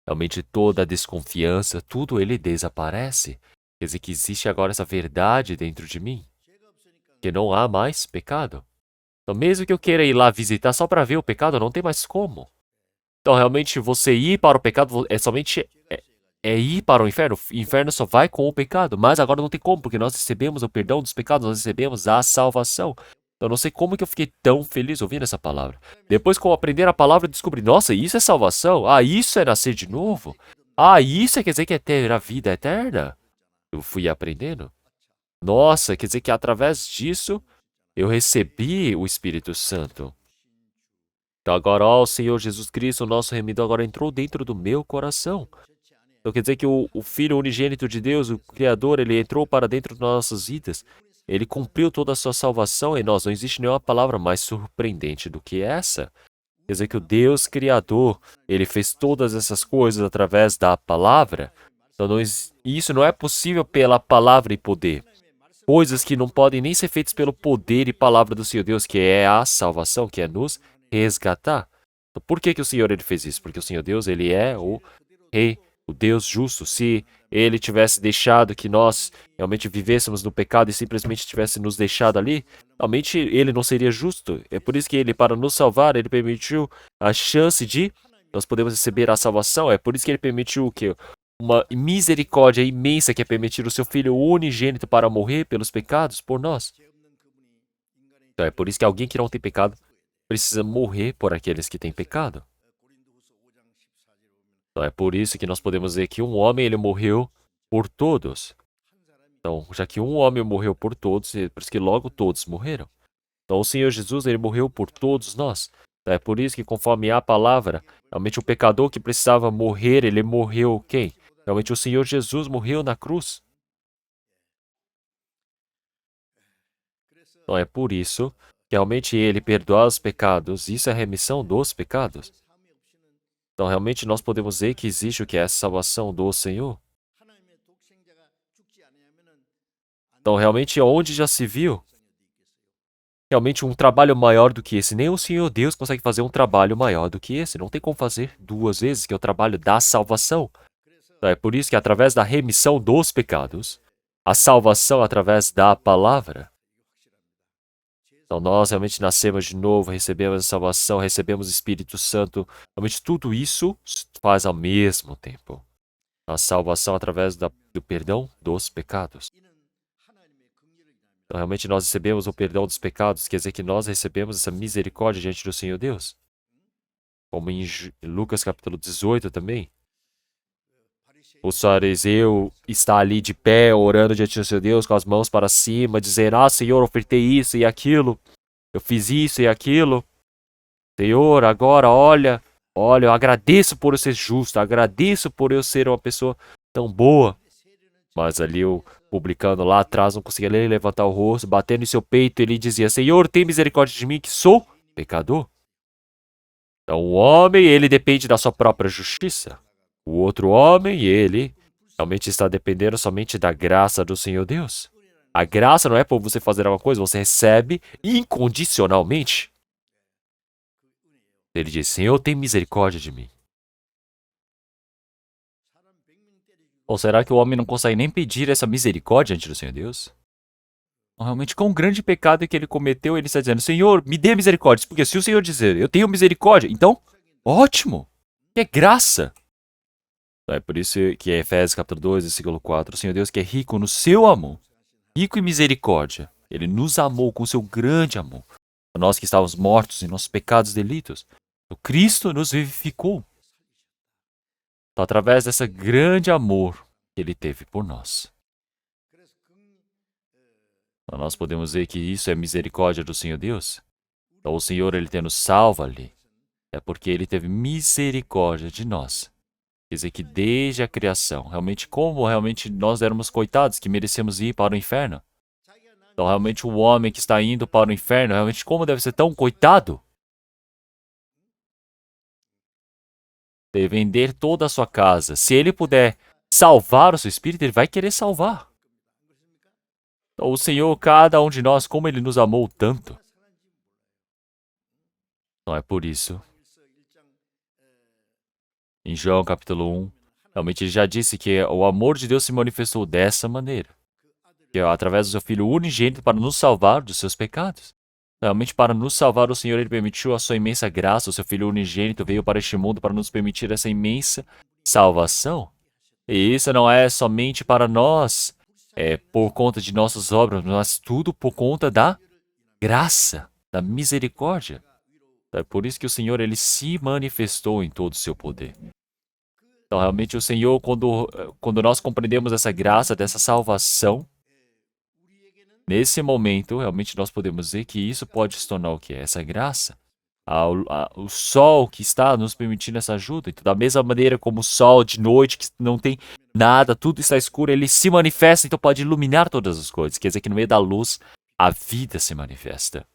Realmente toda a desconfiança, tudo ele desaparece. Quer dizer que existe agora essa verdade dentro de mim. Que não há mais pecado. Então, mesmo que eu queira ir lá visitar só para ver o pecado, não tem mais como. Então, realmente, você ir para o pecado é somente ir para o inferno. O inferno só vai com o pecado. Mas agora não tem como, porque nós recebemos o perdão dos pecados, nós recebemos a salvação. Eu não sei como que eu fiquei tão feliz ouvindo essa palavra. Depois que eu aprender a palavra, eu descobri, nossa, isso é salvação? Ah, isso é nascer de novo? Ah, isso quer dizer que é ter a vida eterna? Eu fui aprendendo. Nossa, quer dizer que através disso, eu recebi o Espírito Santo. Então agora, ó, o Senhor Jesus Cristo, o nosso remidor, agora entrou dentro do meu coração. Então quer dizer que o Filho unigênito de Deus, o Criador, ele entrou para dentro das nossas vidas. Ele cumpriu toda a sua salvação em nós. Não existe nenhuma palavra mais surpreendente do que essa. Quer dizer que o Deus Criador, ele fez todas essas coisas através da palavra. Então isso não é possível pela palavra e poder. Coisas que não podem nem ser feitas pelo poder e palavra do Senhor Deus, que é a salvação, que é nos resgatar. Então, por que o Senhor ele fez isso? Porque o Senhor Deus, ele é o Rei, o Deus justo. Se ele tivesse deixado que nós realmente vivêssemos no pecado e simplesmente tivesse nos deixado ali, realmente ele não seria justo. É por isso que ele, para nos salvar, ele permitiu a chance de nós podemos receber a salvação. É por isso que ele permitiu o quê? Uma misericórdia imensa que é permitir o seu Filho unigênito para morrer pelos pecados por nós. Então é por isso que alguém que não tem pecado precisa morrer por aqueles que têm pecado. Então é por isso que nós podemos dizer que um homem ele morreu por todos. Então, já que um homem morreu por todos, é por isso que logo todos morreram. Então o Senhor Jesus ele morreu por todos nós. Então, é por isso que conforme a palavra, realmente o pecador que precisava morrer, ele morreu quem? Realmente o Senhor Jesus morreu na cruz. Então é por isso que realmente ele perdoa os pecados. Isso é a remissão dos pecados. Então realmente nós podemos dizer que existe o que é a salvação do Senhor. Então realmente onde já se viu realmente um trabalho maior do que esse? Nem o Senhor Deus consegue fazer um trabalho maior do que esse. Não tem como fazer duas vezes, que é o trabalho da salvação. Então, é por isso que através da remissão dos pecados, a salvação através da palavra. Então nós realmente nascemos de novo, recebemos a salvação, recebemos o Espírito Santo. Realmente tudo isso se faz ao mesmo tempo. A salvação através do perdão dos pecados. Então realmente nós recebemos o perdão dos pecados, quer dizer que nós recebemos essa misericórdia diante do Senhor Deus. Como em Lucas capítulo 18 também. O fariseu está ali de pé, orando diante do seu Deus, com as mãos para cima, dizendo: Ah, Senhor, ofertei isso e aquilo, eu fiz isso e aquilo. Senhor, agora olha, eu agradeço por eu ser justo, agradeço por eu ser uma pessoa tão boa. Mas ali o publicano lá atrás não conseguia nem levantar o rosto, batendo em seu peito, ele dizia: Senhor, tem misericórdia de mim, que sou pecador. Então o homem, ele depende da sua própria justiça. O outro homem, ele realmente está dependendo somente da graça do Senhor Deus. A graça não é por você fazer alguma coisa, você recebe incondicionalmente. Ele diz: Senhor, tem misericórdia de mim. Ou será que o homem não consegue nem pedir essa misericórdia diante do Senhor Deus? Ou realmente, com o grande pecado que ele cometeu, ele está dizendo: Senhor, me dê misericórdia. Porque se o Senhor dizer, eu tenho misericórdia, então, ótimo, que é graça. É por isso que é Efésios capítulo 2, versículo 4, o Senhor Deus que é rico no seu amor, rico em misericórdia, ele nos amou com seu grande amor. Nós que estávamos mortos em nossos pecados e delitos, o Cristo nos vivificou. Então, através desse grande amor que ele teve por nós. Então, nós podemos ver que isso é misericórdia do Senhor Deus. Então, o Senhor, ele tem nos salvo ali. É porque ele teve misericórdia de nós. Quer dizer que desde a criação, realmente como realmente nós éramos coitados que merecemos ir para o inferno. Então realmente o homem que está indo para o inferno, realmente como deve ser tão coitado? Deve vender toda a sua casa. Se ele puder salvar o seu espírito, ele vai querer salvar. Então, o Senhor, cada um de nós, como ele nos amou tanto. Não é por isso. Em João capítulo 1, realmente ele já disse que o amor de Deus se manifestou dessa maneira. Que é através do seu Filho unigênito para nos salvar dos seus pecados. Realmente, para nos salvar, o Senhor ele permitiu a sua imensa graça. O seu Filho unigênito veio para este mundo para nos permitir essa imensa salvação. E isso não é somente para nós, por conta de nossas obras, mas tudo por conta da graça, da misericórdia. É por isso que o Senhor ele se manifestou em todo o seu poder. Então, realmente, o Senhor, quando nós compreendemos essa graça, dessa salvação, nesse momento, realmente nós podemos ver que isso pode se tornar o que é essa graça. O sol que está nos permitindo essa ajuda. Então, da mesma maneira como o sol de noite, que não tem nada, tudo está escuro, ele se manifesta, então pode iluminar todas as coisas. Quer dizer que no meio da luz, a vida se manifesta.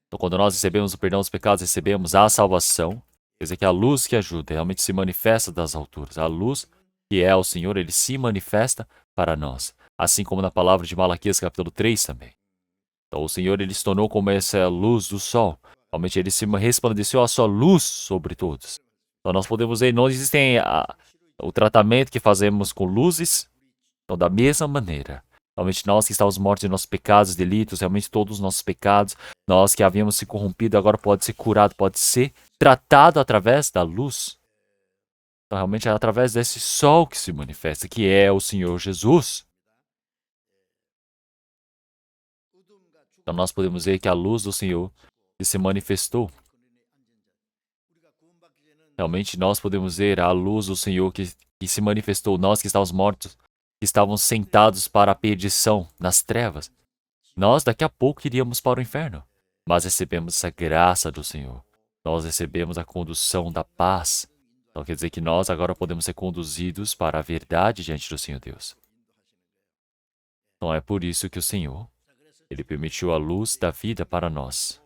Então, quando nós recebemos o perdão dos pecados, recebemos a salvação. Quer dizer que a luz que ajuda realmente se manifesta das alturas. A luz que é o Senhor, ele se manifesta para nós. Assim como na palavra de Malaquias capítulo 3 também. Então o Senhor ele se tornou como essa luz do sol. Realmente ele se resplandeceu a sua luz sobre todos. Então nós podemos ver, não existem o tratamento que fazemos com luzes. Então da mesma maneira, realmente nós que estávamos mortos em nossos pecados, delitos, realmente todos os nossos pecados, nós que havíamos se corrompido, agora pode ser curado, pode ser tratado através da luz. Então realmente é através desse sol que se manifesta, que é o Senhor Jesus. Então nós podemos ver que a luz do Senhor se manifestou. Realmente nós podemos ver a luz do Senhor que se manifestou. Nós que estávamos mortos, que estávamos sentados para a perdição, nas trevas. Nós daqui a pouco iríamos para o inferno. Mas recebemos essa graça do Senhor. Nós recebemos a condução da paz. Então quer dizer que nós agora podemos ser conduzidos para a verdade diante do Senhor Deus. Então é por isso que o Senhor, ele permitiu a luz da vida para nós.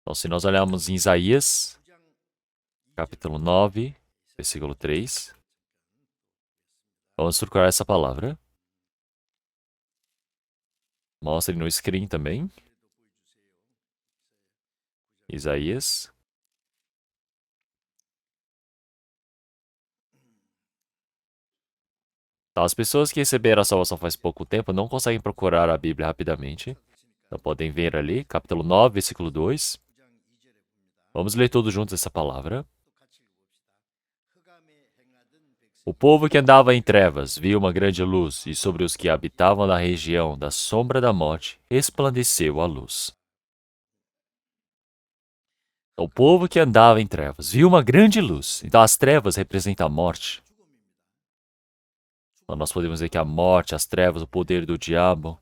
Então, se nós olharmos em Isaías, capítulo 9, versículo 3, vamos procurar essa palavra. Mostre no screen também. Isaías. Então, as pessoas que receberam a salvação faz pouco tempo não conseguem procurar a Bíblia rapidamente. Então, podem ver ali, capítulo 9, versículo 2. Vamos ler todos juntos essa palavra. O povo que andava em trevas viu uma grande luz, e sobre os que habitavam na região da sombra da morte resplandeceu a luz. O povo que andava em trevas viu uma grande luz. Então, as trevas representam a morte. Então, nós podemos dizer que a morte, as trevas, o poder do diabo.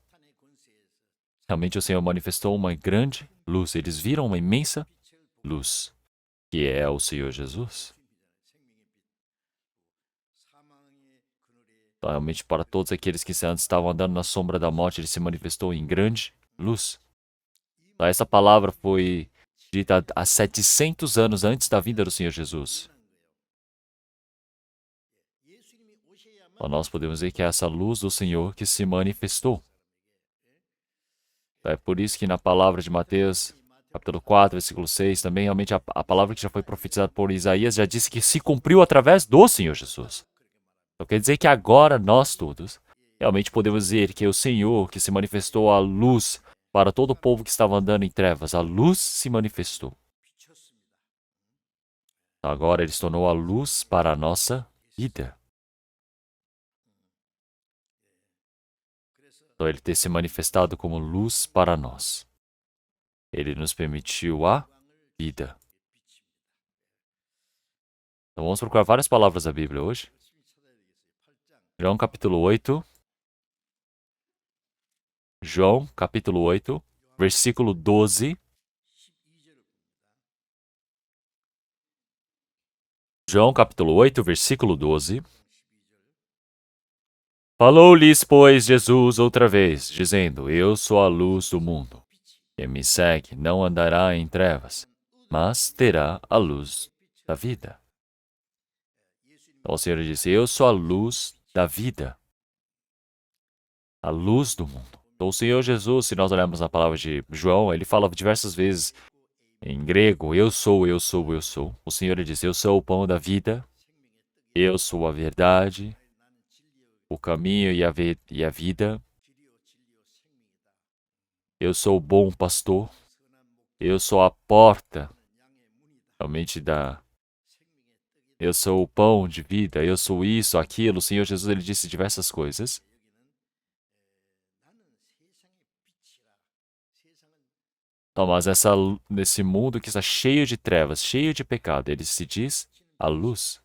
Realmente o Senhor manifestou uma grande luz. Eles viram uma imensa luz, que é o Senhor Jesus. Então, realmente, para todos aqueles que antes estavam andando na sombra da morte, ele se manifestou em grande luz. Então, essa palavra foi dita há 700 anos antes da vinda do Senhor Jesus. Então, nós podemos dizer que é essa luz do Senhor que se manifestou. Então, é por isso que na palavra de Mateus, capítulo 4, versículo 6, também realmente a palavra que já foi profetizada por Isaías já disse que se cumpriu através do Senhor Jesus. Então quer dizer que agora nós todos realmente podemos dizer que é o Senhor que se manifestou a luz para todo o povo que estava andando em trevas. A luz se manifestou. Então, agora ele se tornou a luz para a nossa vida. Então ele ter se manifestado como luz para nós. Ele nos permitiu a vida. Então vamos procurar várias palavras da Bíblia hoje. João capítulo 8. João capítulo 8, versículo 12. João capítulo 8, versículo 12. Falou-lhes, pois, Jesus outra vez, dizendo: Eu sou a luz do mundo. Quem me segue não andará em trevas, mas terá a luz da vida. Então o Senhor disse: Eu sou a luz da vida, a luz do mundo. Então o Senhor Jesus, se nós olharmos na palavra de João, ele fala diversas vezes em grego: Eu sou, eu sou, eu sou. O Senhor ele diz: Eu sou o pão da vida, eu sou a verdade, o caminho e a vida. Eu sou o bom pastor. Eu sou a porta, realmente da. Eu sou o pão de vida. Eu sou isso, aquilo. O Senhor Jesus ele disse diversas coisas. Então, mas nesse mundo que está cheio de trevas, cheio de pecado, ele se diz a luz.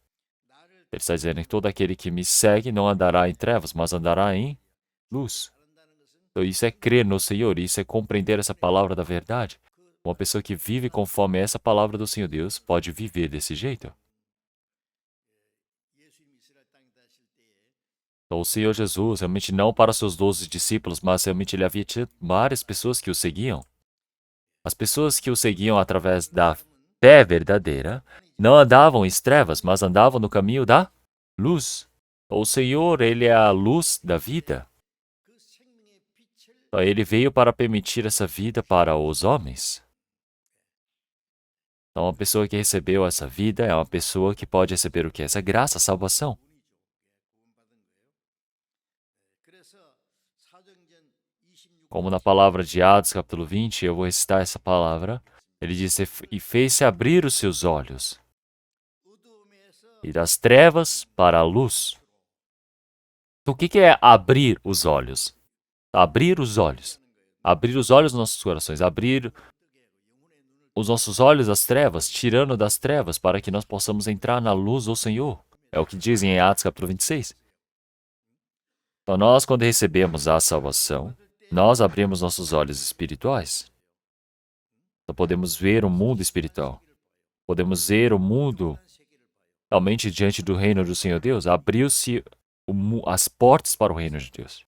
Ele está dizendo que todo aquele que me segue não andará em trevas, mas andará em luz. Então, isso é crer no Senhor, isso é compreender essa palavra da verdade. Uma pessoa que vive conforme essa palavra do Senhor Deus pode viver desse jeito. Então, o Senhor Jesus, realmente não para seus 12 discípulos, mas realmente ele havia tido várias pessoas que o seguiam. As pessoas que o seguiam através da fé verdadeira não andavam em trevas, mas andavam no caminho da luz. O Senhor, ele é a luz da vida. Então, ele veio para permitir essa vida para os homens. Então, uma pessoa que recebeu essa vida é uma pessoa que pode receber o que? Essa graça, a salvação. Como na palavra de Atos, capítulo 20, eu vou recitar essa palavra. Ele diz: E fez-se abrir os seus olhos, e das trevas para a luz. Então, o que é abrir os olhos? Abrir os olhos. Abrir os olhos dos nossos corações. Abrir os nossos olhos das trevas, tirando das trevas, para que nós possamos entrar na luz do Senhor. É o que dizem em Atos, capítulo 26. Então, nós, quando recebemos a salvação, nós abrimos nossos olhos espirituais. Então, podemos ver o mundo espiritual. Podemos ver o mundo realmente diante do reino do Senhor Deus. Abriu-se as portas para o reino de Deus.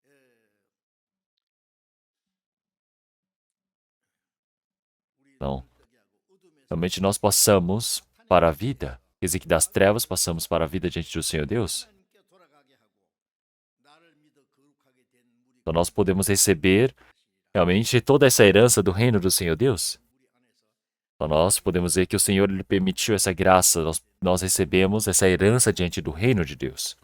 Então, realmente nós passamos para a vida. Quer dizer que das trevas passamos para a vida diante do Senhor Deus. Então, nós podemos receber realmente toda essa herança do reino do Senhor Deus. Então, nós podemos dizer que o Senhor lhe permitiu essa graça, nós recebemos essa herança diante do reino de Deus.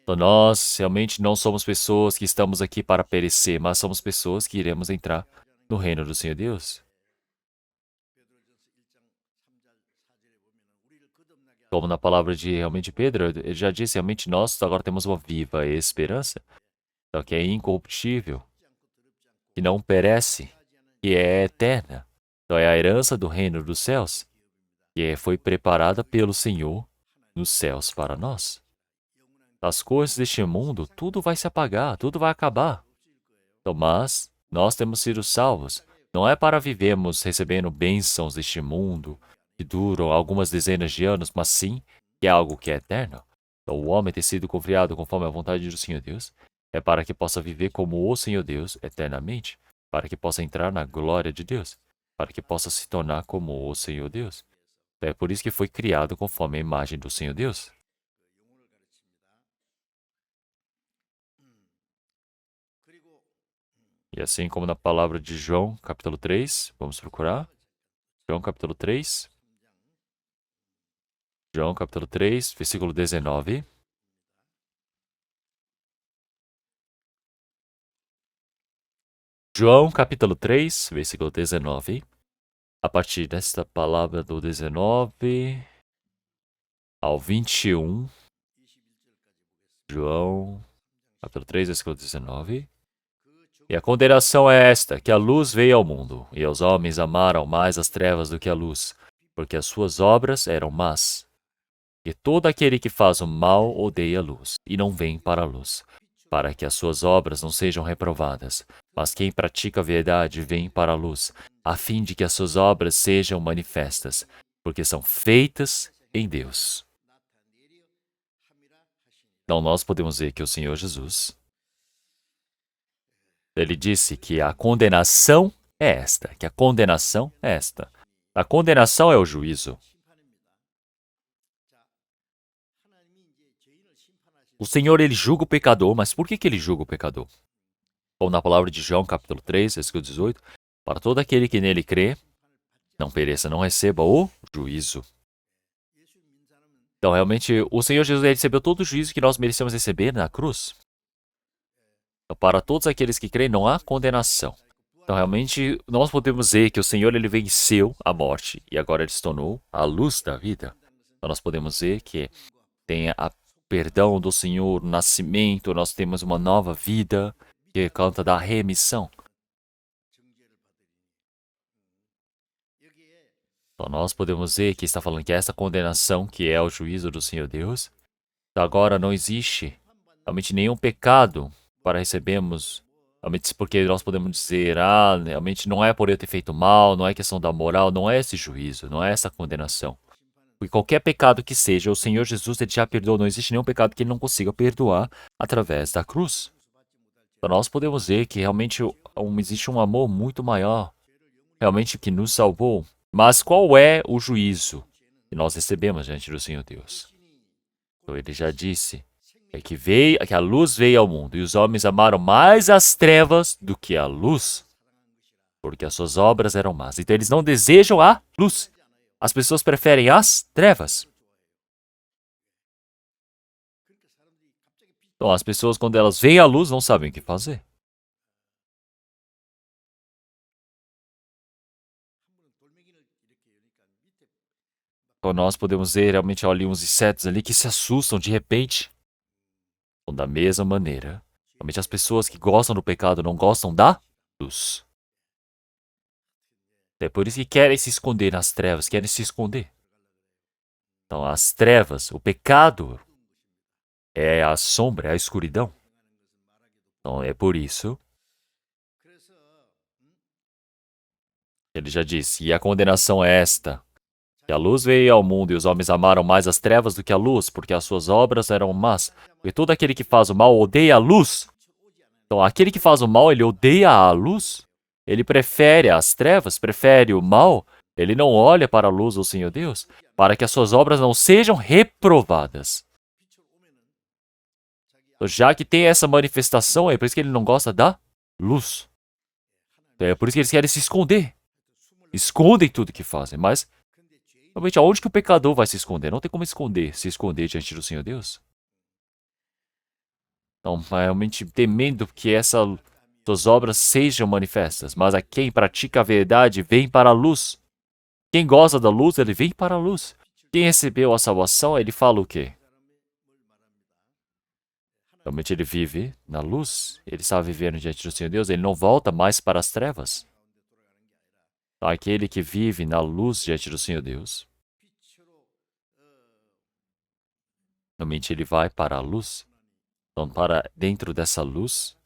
Então, nós realmente não somos pessoas que estamos aqui para perecer, mas somos pessoas que iremos entrar no reino do Senhor Deus. Como na palavra de realmente Pedro, ele já disse, realmente nós agora temos uma viva esperança, então, que é incorruptível, que não perece, que é eterna. Então é a herança do reino dos céus, que foi preparada pelo Senhor nos céus para nós. As coisas deste mundo, tudo vai se apagar, tudo vai acabar. Então, mas nós temos sido salvos. Não é para vivermos recebendo bênçãos deste mundo, que duram algumas dezenas de anos, mas sim que é algo que é eterno. Então, o homem ter sido criado conforme a vontade do Senhor Deus é para que possa viver como o Senhor Deus eternamente, para que possa entrar na glória de Deus, para que possa se tornar como o Senhor Deus. É por isso que foi criado conforme a imagem do Senhor Deus. E assim como na palavra de João, capítulo 3, vamos procurar. João, capítulo 3. João, capítulo 3, versículo 19. João, capítulo 3, versículo 19. A partir desta palavra do 19 ao 21. João, capítulo 3, versículo 19. E a condenação é esta, que a luz veio ao mundo, e os homens amaram mais as trevas do que a luz, porque as suas obras eram más. E todo aquele que faz o mal odeia a luz, e não vem para a luz, para que as suas obras não sejam reprovadas. Mas quem pratica a verdade vem para a luz, a fim de que as suas obras sejam manifestas, porque são feitas em Deus. Então nós podemos ver que o Senhor Jesus, ele disse que a condenação é esta, que a condenação é esta. A condenação é o juízo. O Senhor, ele julga o pecador, mas por que ele julga o pecador? Ou na palavra de João, capítulo 3, versículo 18, para todo aquele que nele crê, não pereça, não receba o juízo. Então, realmente, o Senhor Jesus ele recebeu todo o juízo que nós merecemos receber na cruz. Então, para todos aqueles que creem, não há condenação. Então, realmente, nós podemos ver que o Senhor ele venceu a morte e agora ele se tornou a luz da vida. Então, nós podemos ver que tem a perdão do Senhor, o nascimento, nós temos uma nova vida que canta da remissão. Então, nós podemos ver que está falando que essa condenação, que é o juízo do Senhor Deus, agora não existe realmente nenhum pecado para recebermos, realmente porque nós podemos dizer, realmente não é por eu ter feito mal, não é questão da moral, não é esse juízo, não é essa condenação. Porque qualquer pecado que seja, o Senhor Jesus ele já perdoou, não existe nenhum pecado que ele não consiga perdoar através da cruz. Então, nós podemos ver que realmente existe um amor muito maior, realmente que nos salvou. Mas qual é o juízo que nós recebemos diante do Senhor Deus? Então ele já disse que a luz veio ao mundo e os homens amaram mais as trevas do que a luz, porque as suas obras eram más. Então eles não desejam a luz. As pessoas preferem as trevas. Então as pessoas, quando elas veem a luz, não sabem o que fazer. Então nós podemos ver realmente ali uns insetos ali que se assustam de repente. Então, da mesma maneira, realmente as pessoas que gostam do pecado não gostam da luz. É por isso que querem se esconder nas trevas, querem se esconder. Então as trevas, o pecado é a sombra, é a escuridão. Então é por isso que ele já disse, e a condenação é esta, que a luz veio ao mundo e os homens amaram mais as trevas do que a luz, porque as suas obras eram más. Porque todo aquele que faz o mal odeia a luz. Então aquele que faz o mal, ele odeia a luz. Ele prefere as trevas, prefere o mal. Ele não olha para a luz do Senhor Deus, para que as suas obras não sejam reprovadas. Então, já que tem essa manifestação, é por isso que ele não gosta da luz. É por isso que eles querem se esconder. Escondem tudo que fazem, mas realmente aonde que o pecador vai se esconder? Não tem como se esconder diante do Senhor Deus. Então, realmente temendo que essas suas obras sejam manifestas. Mas a quem pratica a verdade vem para a luz. Quem gosta da luz, ele vem para a luz. Quem recebeu a salvação, ele fala o quê? Realmente ele vive na luz. Ele está vivendo diante do Senhor Deus. Ele não volta mais para as trevas. Aquele que vive na luz diante do Senhor Deus, realmente ele vai para a luz. Então, para dentro dessa luz,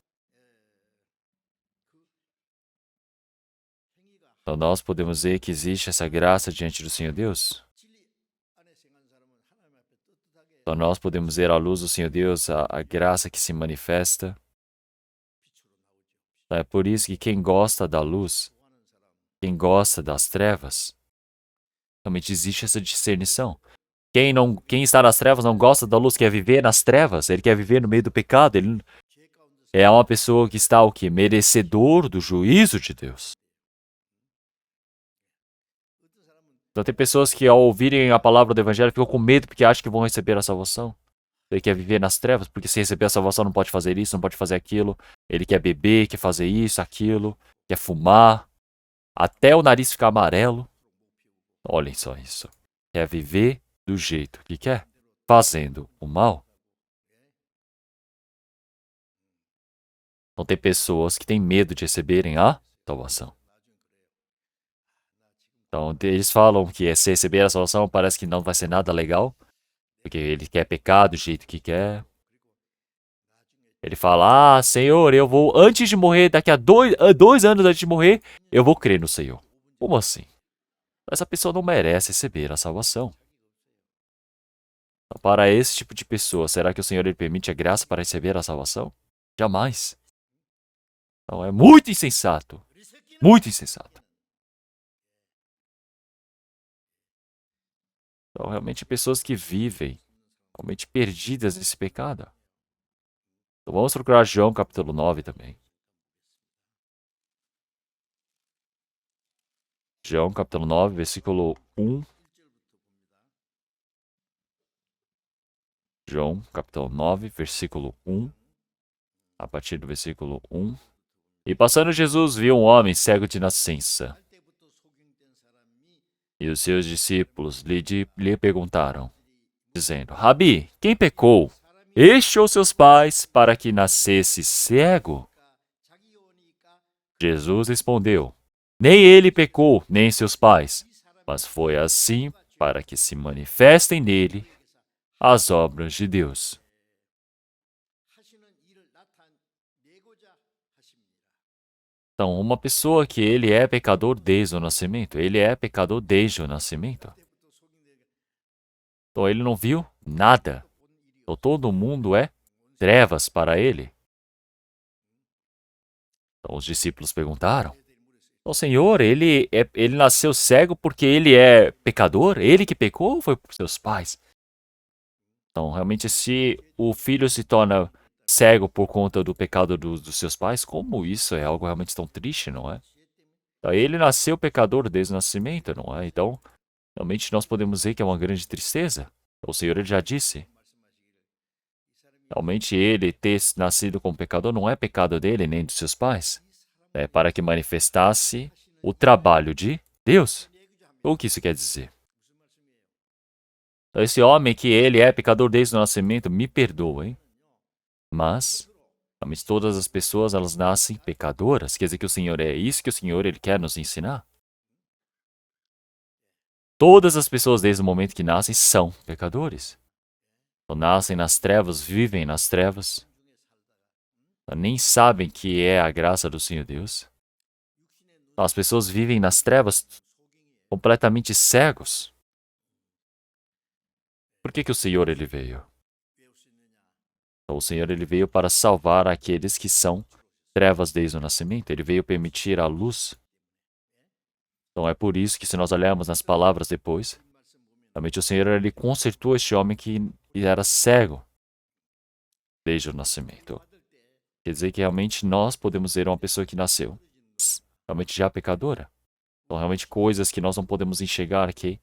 então nós podemos ver que existe essa graça diante do Senhor Deus. Então nós podemos ver a luz do Senhor Deus, a graça que se manifesta. Então, é por isso que quem gosta da luz, quem gosta das trevas, realmente existe essa discernição. Quem está nas trevas não gosta da luz, quer viver nas trevas, ele quer viver no meio do pecado, ele é uma pessoa que está o quê? Merecedor do juízo de Deus. Então tem pessoas que ao ouvirem a palavra do evangelho ficam com medo porque acham que vão receber a salvação. Ele quer viver nas trevas, porque se receber a salvação não pode fazer isso, não pode fazer aquilo. Ele quer beber, quer fazer isso, aquilo, quer fumar, até o nariz ficar amarelo. Olhem só isso. Quer viver do jeito que quer, fazendo o mal. Então tem pessoas que têm medo de receberem a salvação. Então eles falam que se receber a salvação parece que não vai ser nada legal, porque ele quer pecar do jeito que quer. Ele fala, Senhor, eu vou, antes de morrer, daqui a 2 anos antes de morrer, eu vou crer no Senhor. Como assim? Essa pessoa não merece receber a salvação. Então, para esse tipo de pessoa, será que o Senhor ele permite a graça para receber a salvação? Jamais. Então é muito insensato. Muito insensato. Então, realmente, pessoas que vivem realmente perdidas nesse pecado. Então, vamos procurar João capítulo 9 também. João capítulo 9, versículo 1. João capítulo 9, versículo 1. A partir do versículo 1. E passando Jesus viu um homem cego de nascença. E os seus discípulos lhe perguntaram, dizendo, Rabi, quem pecou? Este ou seus pais, para que nascesse cego? Jesus respondeu, nem ele pecou, nem seus pais, mas foi assim para que se manifestem nele as obras de Deus. Então, uma pessoa que ele é pecador desde o nascimento, ele é pecador desde o nascimento. Então, ele não viu nada. Então, todo mundo é trevas para ele. Então, os discípulos perguntaram, então, Senhor, ele nasceu cego porque ele é pecador? Ele que pecou ou foi por seus pais? Então, realmente, se o filho se torna cego por conta do pecado dos seus pais, como isso é algo realmente tão triste, não é? Então, ele nasceu pecador desde o nascimento, não é? Então, realmente nós podemos ver que é uma grande tristeza. O Senhor ele já disse. Realmente ele ter nascido como pecador não é pecado dele nem dos seus pais. É para que manifestasse o trabalho de Deus. O que isso quer dizer? Então, esse homem que ele é pecador desde o nascimento, me perdoem, mas realmente todas as pessoas elas nascem pecadoras. Quer dizer que o Senhor é isso que o Senhor ele quer nos ensinar? Todas as pessoas desde o momento que nascem são pecadores. Então, nascem nas trevas, vivem nas trevas, nem sabem que é a graça do Senhor Deus. Então, as pessoas vivem nas trevas completamente cegos. Por que o Senhor ele veio? Então, o Senhor ele veio para salvar aqueles que são trevas desde o nascimento. Ele veio permitir a luz. Então é por isso que se nós olharmos nas palavras depois, realmente o Senhor ele consertou este homem que era cego desde o nascimento. Quer dizer que realmente nós podemos ver uma pessoa que nasceu realmente já pecadora. Então realmente coisas que nós não podemos enxergar aqui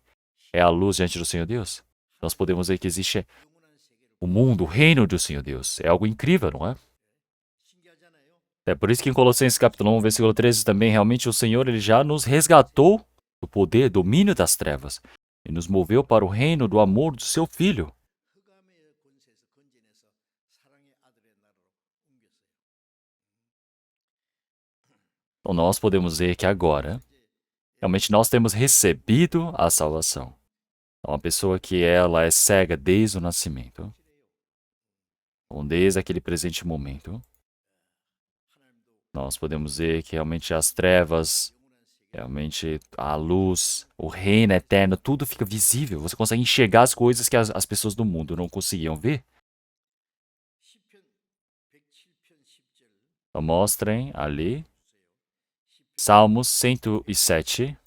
é a luz diante do Senhor Deus. Nós podemos ver que existe o mundo, o reino do Senhor Deus. É algo incrível, não é? É por isso que em Colossenses capítulo 1, versículo 13 também, realmente o Senhor ele já nos resgatou do poder, domínio das trevas e nos moveu para o reino do amor do seu Filho. Então nós podemos ver que agora, realmente nós temos recebido a salvação. Então, uma pessoa que ela é cega desde o nascimento, ou desde aquele presente momento, nós podemos ver que realmente as trevas, realmente a luz, o reino eterno, tudo fica visível. Você consegue enxergar as coisas que as pessoas do mundo não conseguiam ver. Então mostrem ali, Salmos 107,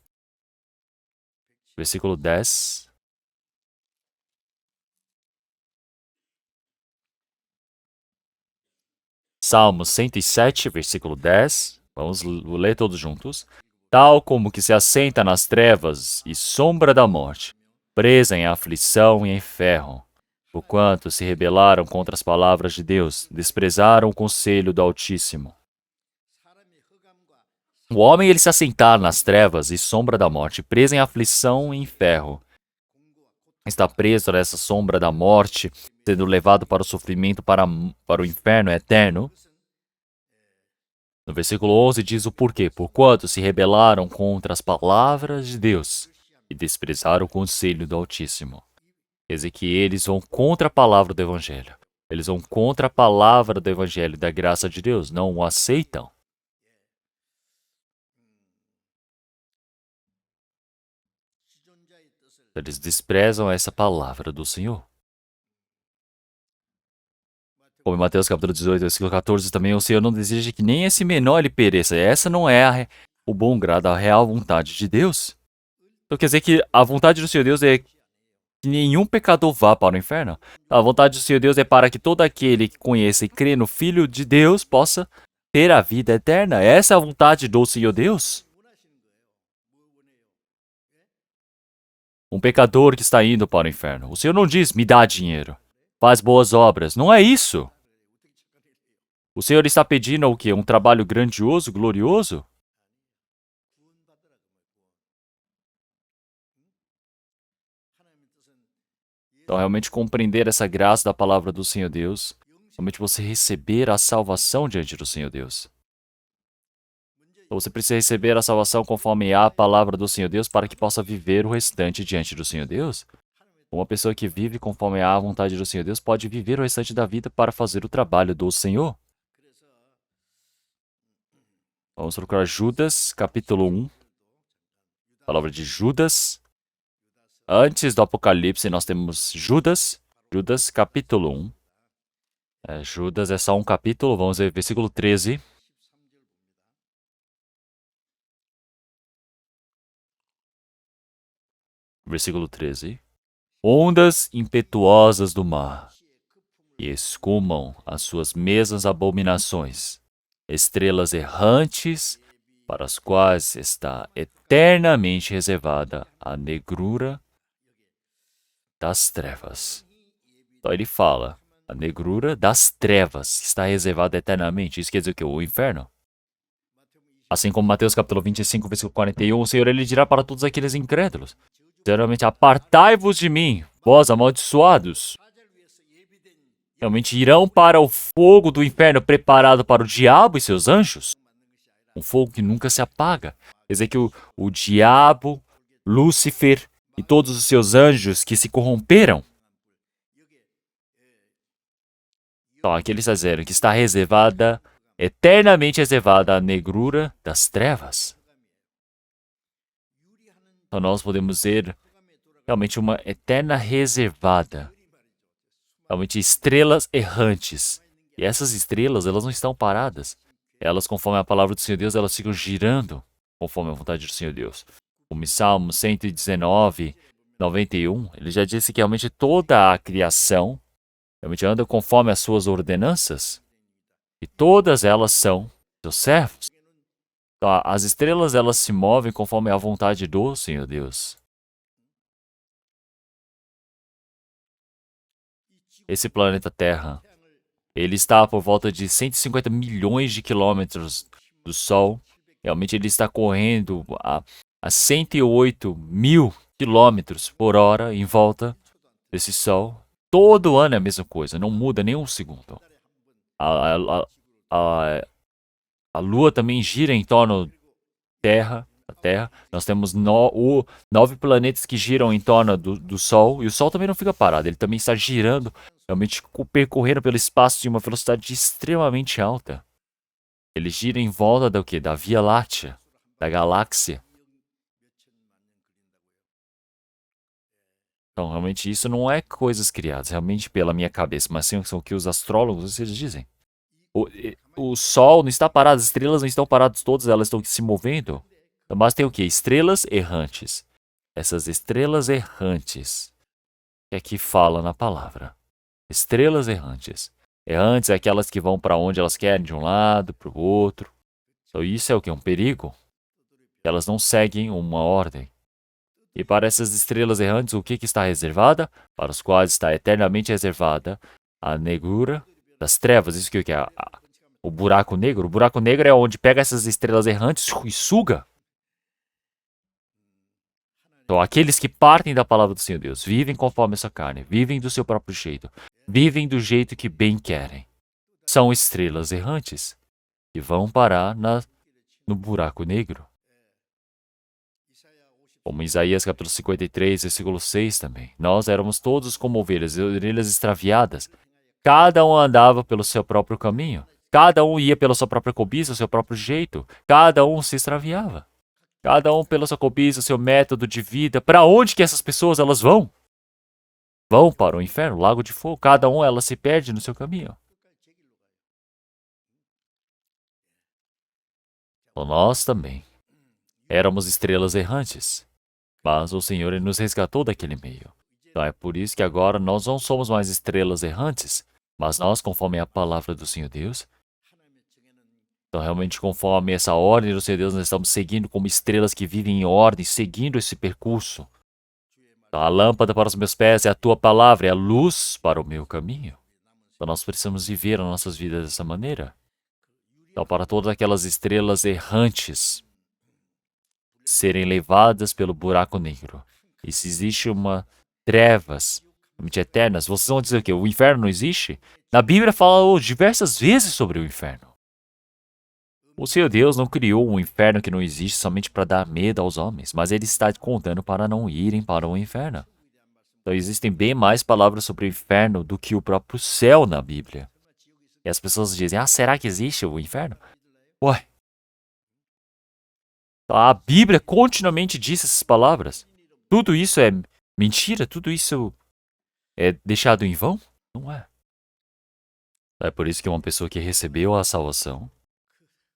versículo 10. Salmos 107, versículo 10. Vamos ler todos juntos. Tal como que se assenta nas trevas e sombra da morte, presa em aflição e em ferro, porquanto se rebelaram contra as palavras de Deus, desprezaram o conselho do Altíssimo. O homem ele se assentar nas trevas e sombra da morte, preso em aflição e em ferro, está preso nessa sombra da morte, sendo levado para o sofrimento, para o inferno eterno. No versículo 11 diz o porquê. Porquanto se rebelaram contra as palavras de Deus e desprezaram o conselho do Altíssimo. Quer dizer que eles vão contra a palavra do Evangelho. Eles vão contra a palavra do Evangelho da graça de Deus. Não o aceitam. Eles desprezam essa palavra do Senhor. Como em Mateus capítulo 18, versículo 14 também, o Senhor não deseja que nem esse menor lhe pereça. Essa não é o bom grado, a real vontade de Deus. Então quer dizer que a vontade do Senhor Deus é que nenhum pecador vá para o inferno. A vontade do Senhor Deus é para que todo aquele que conheça e crê no Filho de Deus possa ter a vida eterna. Essa é a vontade do Senhor Deus. Um pecador que está indo para o inferno. O Senhor não diz, me dá dinheiro, faz boas obras. Não é isso. O Senhor está pedindo o quê? Um trabalho grandioso, glorioso? Então, realmente compreender essa graça da palavra do Senhor Deus, realmente você receber a salvação diante do Senhor Deus. Então, você precisa receber a salvação conforme a palavra do Senhor Deus para que possa viver o restante diante do Senhor Deus. Uma pessoa que vive conforme a vontade do Senhor Deus pode viver o restante da vida para fazer o trabalho do Senhor. Vamos procurar Judas, capítulo 1. Palavra de Judas. Antes do Apocalipse, nós temos Judas. Judas, capítulo 1. Judas é só um capítulo. Vamos ver versículo 13. Versículo 13. Ondas impetuosas do mar, e escumam as suas mesmas abominações, estrelas errantes, para as quais está eternamente reservada a negrura das trevas. Então ele fala, a negrura das trevas está reservada eternamente. Isso quer dizer que o inferno. Assim como Mateus capítulo 25, versículo 41, o Senhor ele dirá para todos aqueles incrédulos, geralmente, apartai-vos de mim, vós amaldiçoados. Realmente irão para o fogo do inferno preparado para o diabo e seus anjos. Um fogo que nunca se apaga. Quer dizer que o diabo, Lúcifer e todos os seus anjos que se corromperam. Então, aqui eles dizem que está reservada, eternamente reservada a negrura das trevas. Então, nós podemos ver realmente uma eterna reservada. Realmente estrelas errantes. E essas estrelas, elas não estão paradas. Elas, conforme a palavra do Senhor Deus, elas ficam girando conforme a vontade do Senhor Deus. Como em Salmo 119, 91, ele já disse que realmente toda a criação realmente anda conforme as suas ordenanças. E todas elas são seus servos. Então, as estrelas, elas se movem conforme a vontade do Senhor Deus. esse planeta Terra, ele está por volta de 150 milhões de quilômetros do Sol. Realmente ele está correndo a 108 mil quilômetros por hora em volta desse Sol. Todo ano é a mesma coisa, não muda nem um segundo. A, a, a, a Lua também gira em torno da Terra. Nós temos 9 planetas que giram em torno do Sol. E o Sol também não fica parado, ele também está girando, realmente percorrendo pelo espaço de uma velocidade extremamente alta. Ele gira em volta do quê? Da Via Láctea, da galáxia. Então, realmente, isso não é coisas criadas, realmente pela minha cabeça, mas sim são o que os astrólogos eles dizem. O Sol não está parado, as estrelas não estão paradas todas, elas estão se movendo. Mas tem o quê? Estrelas errantes. Essas estrelas errantes é que fala na palavra. Estrelas errantes. Errantes é aquelas que vão para onde elas querem, de um lado para o outro. Então isso é o que? Um perigo. Elas não seguem uma ordem. E para essas estrelas errantes, o que está reservada? Para os quais está eternamente reservada a negrura das trevas. Isso que é o buraco negro. O buraco negro é onde pega essas estrelas errantes e suga. Então, aqueles que partem da palavra do Senhor Deus, vivem conforme a sua carne, vivem do seu próprio jeito, vivem do jeito que bem querem. São estrelas errantes que vão parar no buraco negro. Como Isaías capítulo 53, versículo 6 também. Nós éramos todos como ovelhas extraviadas. Cada um andava pelo seu próprio caminho. Cada um ia pela sua própria cobiça, o seu próprio jeito. Cada um se extraviava. Cada um pela sua cobiça, seu método de vida. Para onde que essas pessoas elas vão? Vão para o inferno, lago de fogo. Cada um ela se perde no seu caminho. Então, nós também éramos estrelas errantes. Mas o Senhor ele nos resgatou daquele meio. Então é por isso que agora nós não somos mais estrelas errantes, mas nós, conforme a palavra do Senhor Deus, então realmente conforme essa ordem do Senhor Deus, nós estamos seguindo como estrelas que vivem em ordem, seguindo esse percurso. Então, a lâmpada para os meus pés é a tua palavra, é a luz para o meu caminho. Então nós precisamos viver as nossas vidas dessa maneira. Então para todas aquelas estrelas errantes serem levadas pelo buraco negro. E se existe uma trevas eternas, vocês vão dizer o quê? O inferno não existe? Na Bíblia fala diversas vezes sobre o inferno. O Senhor Deus não criou um inferno que não existe somente para dar medo aos homens, mas Ele está contando para não irem para o inferno. Então existem bem mais palavras sobre o inferno do que o próprio céu na Bíblia. E as pessoas dizem, será que existe o inferno? Ué, a Bíblia continuamente diz essas palavras. Tudo isso é mentira? Tudo isso é deixado em vão? Não é. É por isso que uma pessoa que recebeu a salvação,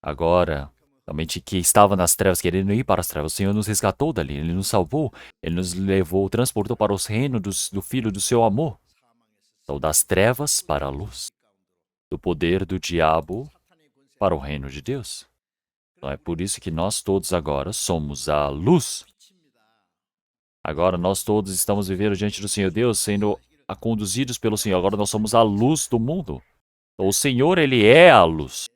agora, realmente que estava nas trevas, querendo ir para as trevas, o Senhor nos resgatou dali, Ele nos salvou, Ele nos levou, transportou para os reinos do Filho do seu amor. Então, das trevas para a luz, do poder do diabo para o reino de Deus. Então, é por isso que nós todos agora somos a luz. Agora nós todos estamos vivendo diante do Senhor Deus, sendo conduzidos pelo Senhor. Agora nós somos a luz do mundo. O Senhor, Ele é a luz.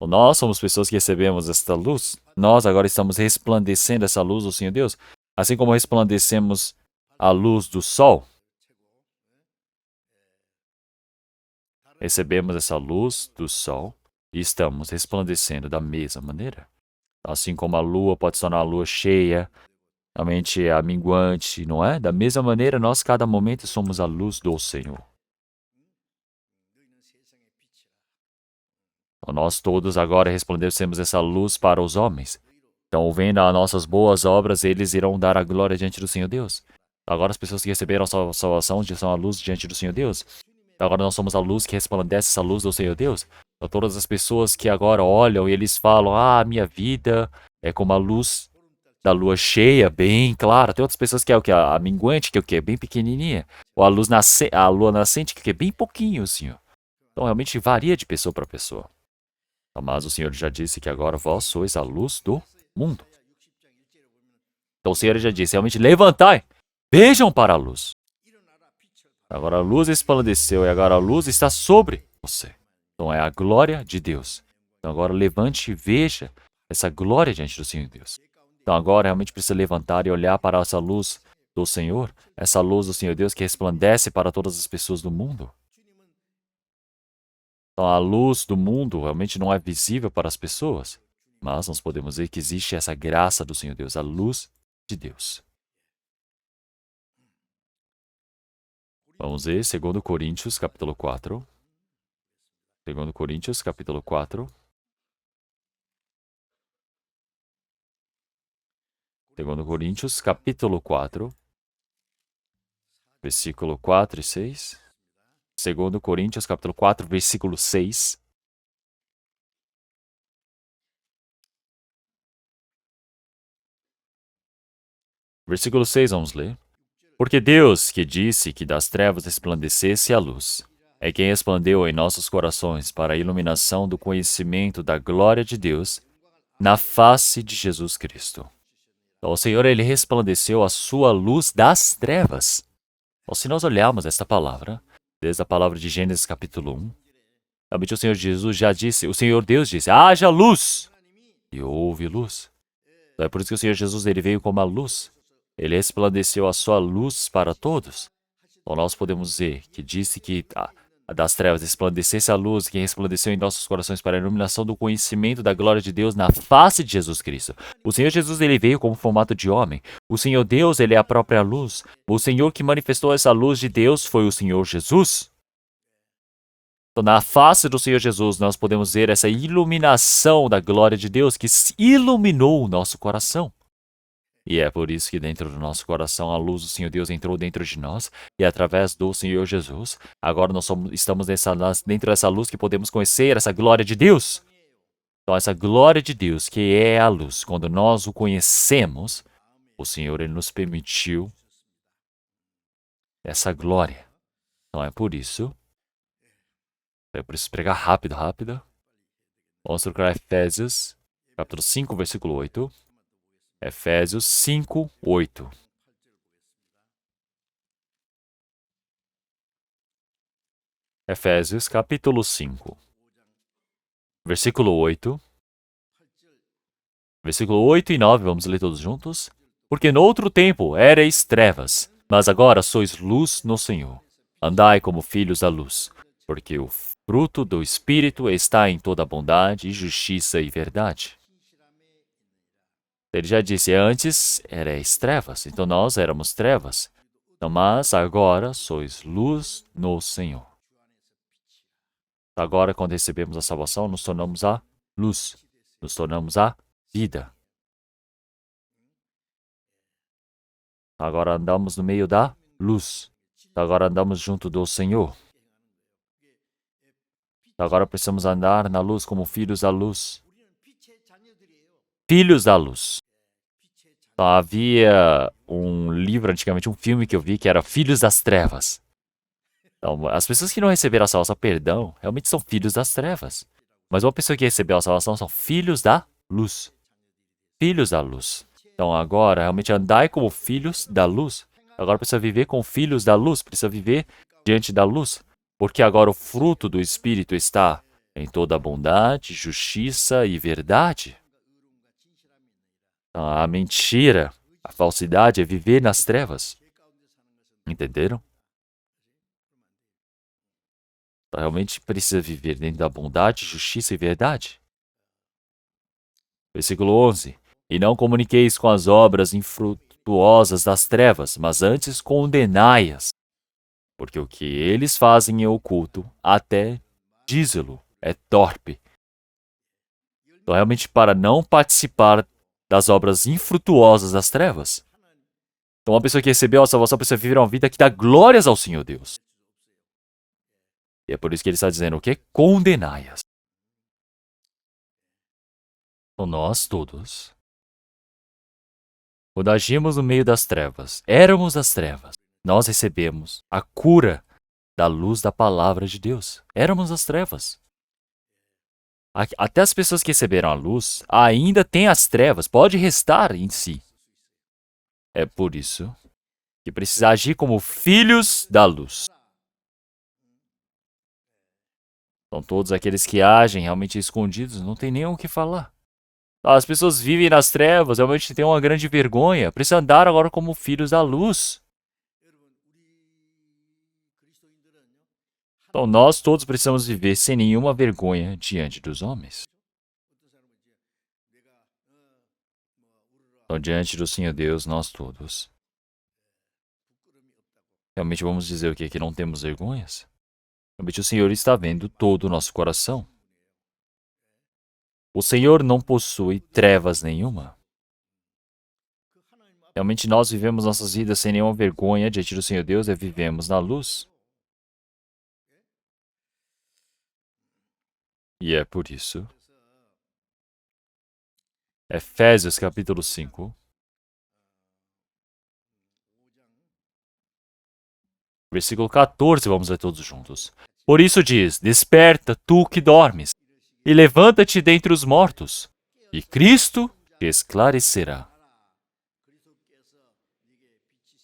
Nós somos pessoas que recebemos esta luz. Nós agora estamos resplandecendo essa luz do Senhor Deus. Assim como resplandecemos a luz do sol. Recebemos essa luz do sol e estamos resplandecendo da mesma maneira. Assim como a lua pode se tornar a lua cheia, realmente a minguante, não é? Da mesma maneira, nós cada momento somos a luz do Senhor. Então, nós todos agora resplandecemos essa luz para os homens. Então, vendo as nossas boas obras, eles irão dar a glória diante do Senhor Deus. Agora as pessoas que receberam a salvação são a luz diante do Senhor Deus. Agora nós somos a luz que resplandece essa luz do Senhor Deus. Então, todas as pessoas que agora olham e eles falam, minha vida é como a luz da lua cheia, bem clara. Tem outras pessoas que é o que? A minguante, que é o que? Bem pequenininha. Ou a lua nascente, que é bem pouquinho, Senhor. Então, realmente varia de pessoa para pessoa. Mas o Senhor já disse que agora vós sois a luz do mundo. Então o Senhor já disse, realmente levantai, vejam para a luz. Agora a luz resplandeceu e agora a luz está sobre você. Então é a glória de Deus. Então agora levante e veja essa glória diante do Senhor Deus. Então agora realmente precisa levantar e olhar para essa luz do Senhor, essa luz do Senhor Deus que resplandece para todas as pessoas do mundo. Então a luz do mundo realmente não é visível para as pessoas, mas nós podemos ver que existe essa graça do Senhor Deus, a luz de Deus. Vamos ver 2 Coríntios, capítulo 4. 2 Coríntios, capítulo 4. 2 Coríntios, capítulo 4, versículo 4 e 6. 2 Coríntios, capítulo 4, versículo 6. Versículo 6, vamos ler. Porque Deus, que disse que das trevas resplandecesse a luz, é quem resplandeceu em nossos corações para a iluminação do conhecimento da glória de Deus na face de Jesus Cristo. Então, o Senhor, Ele resplandeceu a sua luz das trevas. Então, se nós olharmos esta palavra, desde a palavra de Gênesis capítulo 1, realmente o Senhor Jesus já disse, o Senhor Deus disse, haja luz! E houve luz. Então, é por isso que o Senhor Jesus ele veio como a luz. Ele resplandeceu a sua luz para todos. Então nós podemos dizer que disse que das trevas resplandecesse a luz, que resplandeceu em nossos corações para a iluminação do conhecimento da glória de Deus na face de Jesus Cristo. O Senhor Jesus ele veio como formato de homem. O Senhor Deus ele é a própria luz. O Senhor que manifestou essa luz de Deus foi o Senhor Jesus. Então, na face do Senhor Jesus, nós podemos ver essa iluminação da glória de Deus que iluminou o nosso coração. E é por isso que dentro do nosso coração a luz do Senhor Deus entrou dentro de nós e através do Senhor Jesus, agora nós estamos dentro dessa luz que podemos conhecer essa glória de Deus. Então essa glória de Deus que é a luz, quando nós o conhecemos, o Senhor ele nos permitiu essa glória. Então é por isso, eu preciso pregar rápido. Vamos procurar Efésios, capítulo 5, versículo 8. Efésios 5, 8. Efésios, capítulo 5, versículo 8. Versículo 8 e 9, vamos ler todos juntos. Porque no outro tempo éreis trevas, mas agora sois luz no Senhor. Andai como filhos da luz, porque o fruto do Espírito está em toda bondade, justiça e verdade. Ele já disse, antes erais trevas, então nós éramos trevas. Então, mas agora sois luz no Senhor. Agora, quando recebemos a salvação, nos tornamos a luz, nos tornamos a vida. Agora andamos no meio da luz. Agora andamos junto do Senhor. Agora precisamos andar na luz como filhos da luz. Filhos da luz. Então, havia um livro, antigamente um filme que eu vi que era Filhos das Trevas. Então, as pessoas que não receberam a salvação, perdão, realmente são filhos das trevas. Mas uma pessoa que recebeu a salvação são filhos da luz. Filhos da luz. Então agora, realmente andai como filhos da luz. Agora precisa viver com filhos da luz, precisa viver diante da luz. Porque agora o fruto do Espírito está em toda a bondade, justiça e verdade. Então, a mentira, a falsidade é viver nas trevas. Entenderam? Então, realmente precisa viver dentro da bondade, justiça e verdade. Versículo 11. E não comuniqueis com as obras infrutuosas das trevas, mas antes condenai-as. Porque o que eles fazem é oculto, até dízelo, é torpe. Então, realmente, para não participar das obras infrutuosas das trevas. Então, uma pessoa que recebeu a salvação precisa viver uma vida que dá glórias ao Senhor Deus. E é por isso que ele está dizendo o quê? Condenai-as. Então, nós todos, quando agimos no meio das trevas, éramos das trevas, nós recebemos a cura da luz da palavra de Deus. Éramos as trevas. Até as pessoas que receberam a luz ainda têm as trevas, pode restar em si. É por isso que precisa agir como filhos da luz. Então todos aqueles que agem realmente escondidos não tem nem o que falar. As pessoas vivem nas trevas, realmente têm uma grande vergonha. Precisam andar agora como filhos da luz. Então nós todos precisamos viver sem nenhuma vergonha diante dos homens. Então diante do Senhor Deus, nós todos realmente vamos dizer o quê? Que não temos vergonhas? Realmente o Senhor está vendo todo o nosso coração. O Senhor não possui trevas nenhuma. Realmente nós vivemos nossas vidas sem nenhuma vergonha diante do Senhor Deus e vivemos na luz. E é por isso. Efésios capítulo 5. Versículo 14, vamos ler todos juntos. Por isso diz, desperta, tu que dormes, e levanta-te dentre os mortos, e Cristo te esclarecerá.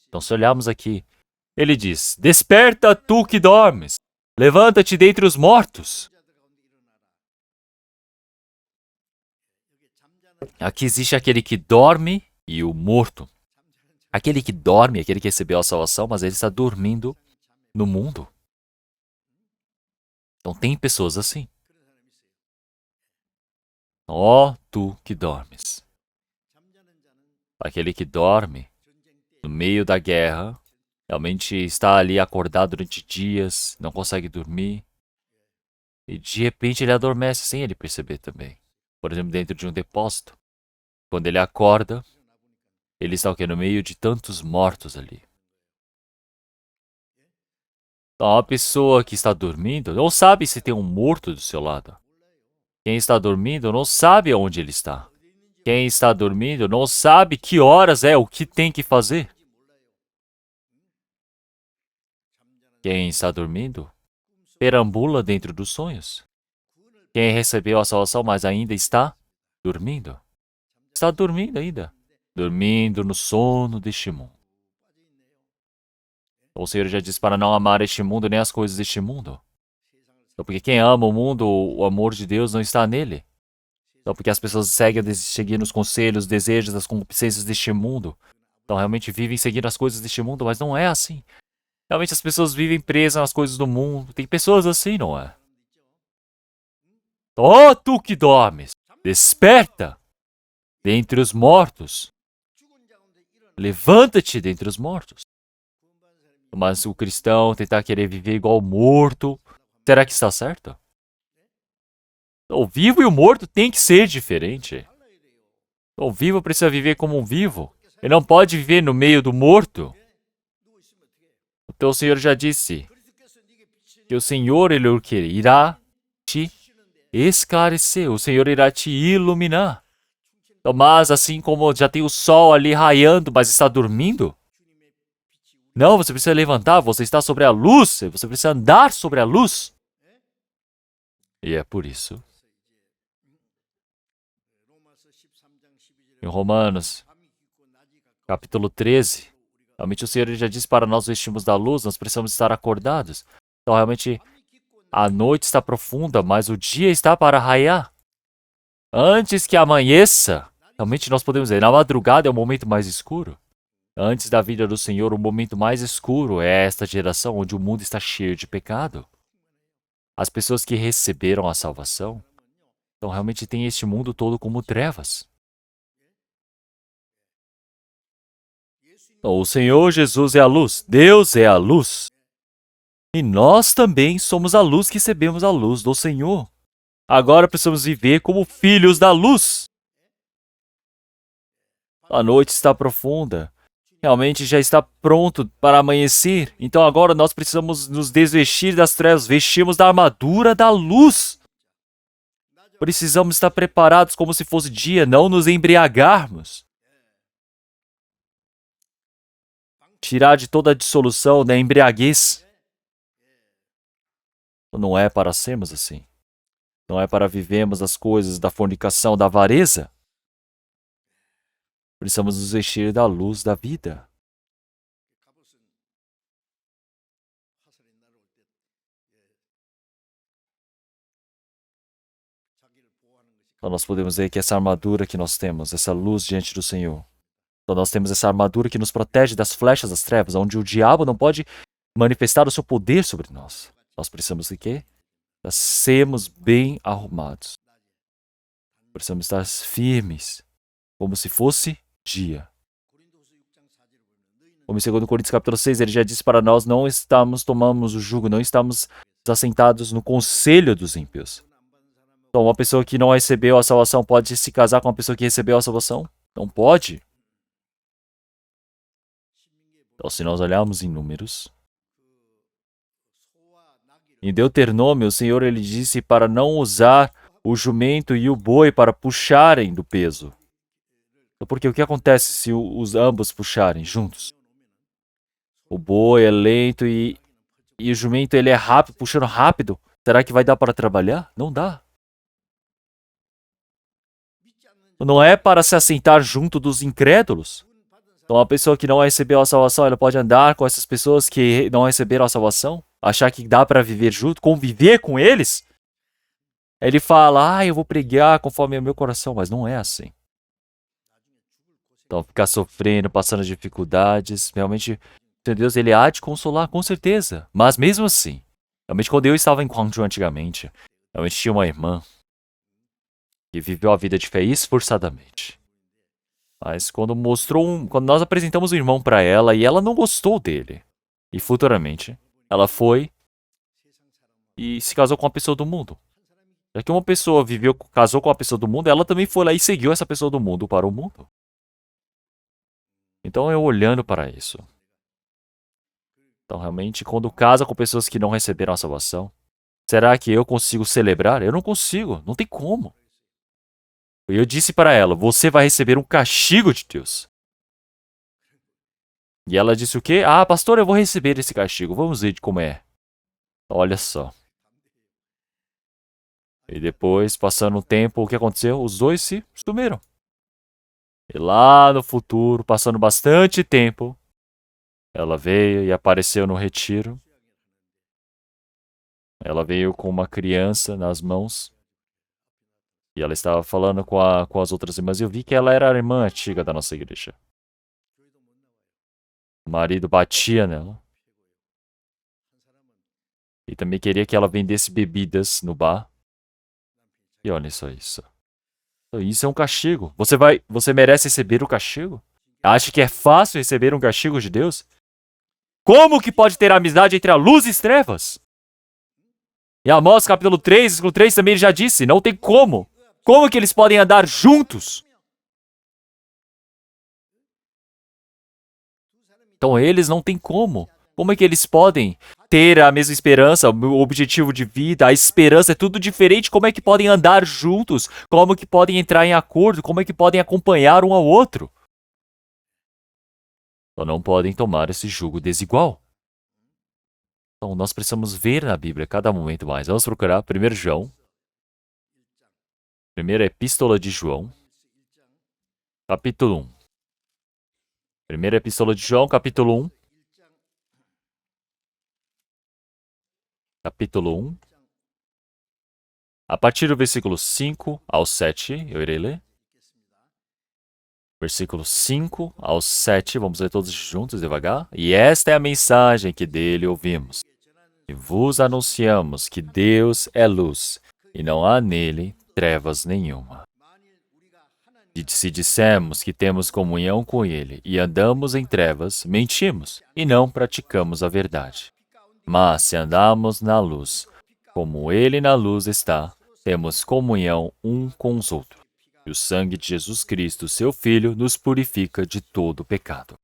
Então, se olharmos aqui, ele diz, desperta, tu que dormes, levanta-te dentre os mortos. Aqui existe aquele que dorme e o morto. Aquele que dorme, aquele que recebeu a salvação, mas ele está dormindo no mundo. Então tem pessoas assim. Ó, tu que dormes. Aquele que dorme no meio da guerra, realmente está ali acordado durante dias, não consegue dormir. E de repente ele adormece sem ele perceber também. Por exemplo, dentro de um depósito. Quando ele acorda, ele está o quê? No meio de tantos mortos ali. Então, a pessoa que está dormindo não sabe se tem um morto do seu lado. Quem está dormindo não sabe onde ele está. Quem está dormindo não sabe que horas é, o que tem que fazer. Quem está dormindo perambula dentro dos sonhos. Quem recebeu a salvação, mas ainda está dormindo. Está dormindo ainda. Dormindo no sono deste mundo. O Senhor já disse para não amar este mundo nem as coisas deste mundo. Então, porque quem ama o mundo, o amor de Deus não está nele. Então, porque as pessoas seguem os conselhos, os desejos, as concupiscências deste mundo. Então, realmente vivem seguindo as coisas deste mundo, mas não é assim. Realmente as pessoas vivem presas nas coisas do mundo. Tem pessoas assim, não é? Ó, tu que dormes, desperta dentre os mortos. Levanta-te dentre os mortos. Mas o cristão tentar querer viver igual morto, será que está certo? O vivo e o morto tem que ser diferente. O vivo precisa viver como um vivo. Ele não pode viver no meio do morto. Então o Senhor já disse que o Senhor, ele o que? Irá te esclarecer. O Senhor irá te iluminar. Mas assim como já tem o sol ali raiando, mas está dormindo, não, você precisa levantar, você está sobre a luz, você precisa andar sobre a luz. E é por isso. Em Romanos, capítulo 13, realmente o Senhor já disse para nós vestirmos da luz, nós precisamos estar acordados. Então realmente a noite está profunda, mas o dia está para raiar. Antes que amanheça, realmente nós podemos dizer, na madrugada é o momento mais escuro. Antes da vinda do Senhor, o momento mais escuro é esta geração onde o mundo está cheio de pecado. As pessoas que receberam a salvação, então realmente têm este mundo todo como trevas. Então, o Senhor Jesus é a luz, Deus é a luz. E nós também somos a luz que recebemos a luz do Senhor. Agora precisamos viver como filhos da luz. A noite está profunda. Realmente já está pronto para amanhecer. Então agora nós precisamos nos desvestir das trevas, vestirmos da armadura da luz. Precisamos estar preparados como se fosse dia, não nos embriagarmos. Tirar de toda a dissolução da embriaguez. Não é para sermos assim. Não é para vivermos as coisas da fornicação, da avareza. Precisamos nos vestir da luz da vida. Então nós podemos ver que essa armadura que nós temos, essa luz diante do Senhor. Então nós temos essa armadura que nos protege das flechas das trevas, onde o diabo não pode manifestar o seu poder sobre nós. Nós precisamos de quê? Nós sermos bem arrumados. Precisamos estar firmes, como se fosse dia. Como em 2 Coríntios capítulo 6, ele já disse para nós, não estamos tomamos o jugo, não estamos assentados no conselho dos ímpios. Então, uma pessoa que não recebeu a salvação pode se casar com uma pessoa que recebeu a salvação? Não pode. Então, se nós olharmos em Números, em Deuteronômio, o Senhor ele disse para não usar o jumento e o boi para puxarem do peso. Porque o que acontece se os ambos puxarem juntos? O boi é lento e o jumento ele é rápido, puxando rápido. Será que vai dar para trabalhar? Não dá. Não é para se assentar junto dos incrédulos. Então, a pessoa que não recebeu a salvação, ela pode andar com essas pessoas que não receberam a salvação? Achar que dá para viver junto, conviver com eles? Ele fala, eu vou pregar conforme é o meu coração, mas não é assim. Então, ficar sofrendo, passando dificuldades, realmente, Deus, ele há de consolar, com certeza. Mas mesmo assim, realmente, quando eu estava em Gwangju antigamente, realmente tinha uma irmã que viveu a vida de fé esforçadamente. Mas quando nós apresentamos o irmão para ela e ela não gostou dele. E futuramente, ela foi e se casou com uma pessoa do mundo. Já que uma pessoa casou com uma pessoa do mundo, ela também foi lá e seguiu essa pessoa do mundo para o mundo. Então eu olhando para isso. Então realmente, quando casa com pessoas que não receberam a salvação, será que eu consigo celebrar? Eu não consigo, não tem como. E eu disse para ela, você vai receber um castigo de Deus. E ela disse o quê? Pastor, eu vou receber esse castigo, vamos ver de como é. Olha só. E depois, passando um tempo, o que aconteceu? Os dois se sumiram. E lá no futuro, passando bastante tempo, ela veio e apareceu no retiro. Ela veio com uma criança nas mãos. E ela estava falando com as outras irmãs. E eu vi que ela era a irmã antiga da nossa igreja. O marido batia nela. E também queria que ela vendesse bebidas no bar. E olha só isso. Isso é um castigo. Você merece receber o castigo? Acha que é fácil receber um castigo de Deus? Como que pode ter amizade entre a luz e as trevas? Em Amós capítulo 3, versículo 3 também ele já disse, não tem como. Como que eles podem andar juntos? Então eles não têm como. Como é que eles podem ter a mesma esperança, o objetivo de vida, a esperança é tudo diferente? Como é que podem andar juntos? Como que podem entrar em acordo? Como é que podem acompanhar um ao outro? Então não podem tomar esse jugo desigual. Então nós precisamos ver na Bíblia cada momento mais. Vamos procurar 1 João. Primeira Epístola de João, capítulo 1. Primeira Epístola de João, capítulo 1. Capítulo 1. A partir do versículo 5 ao 7, eu irei ler. Versículo 5 ao 7, vamos ler todos juntos devagar. E esta é a mensagem que dele ouvimos. E vos anunciamos que Deus é luz, e não há nele trevas nenhuma. E se dissermos que temos comunhão com ele e andamos em trevas, mentimos e não praticamos a verdade. Mas se andarmos na luz, como ele na luz está, temos comunhão um com os outros. E o sangue de Jesus Cristo, seu Filho, nos purifica de todo pecado.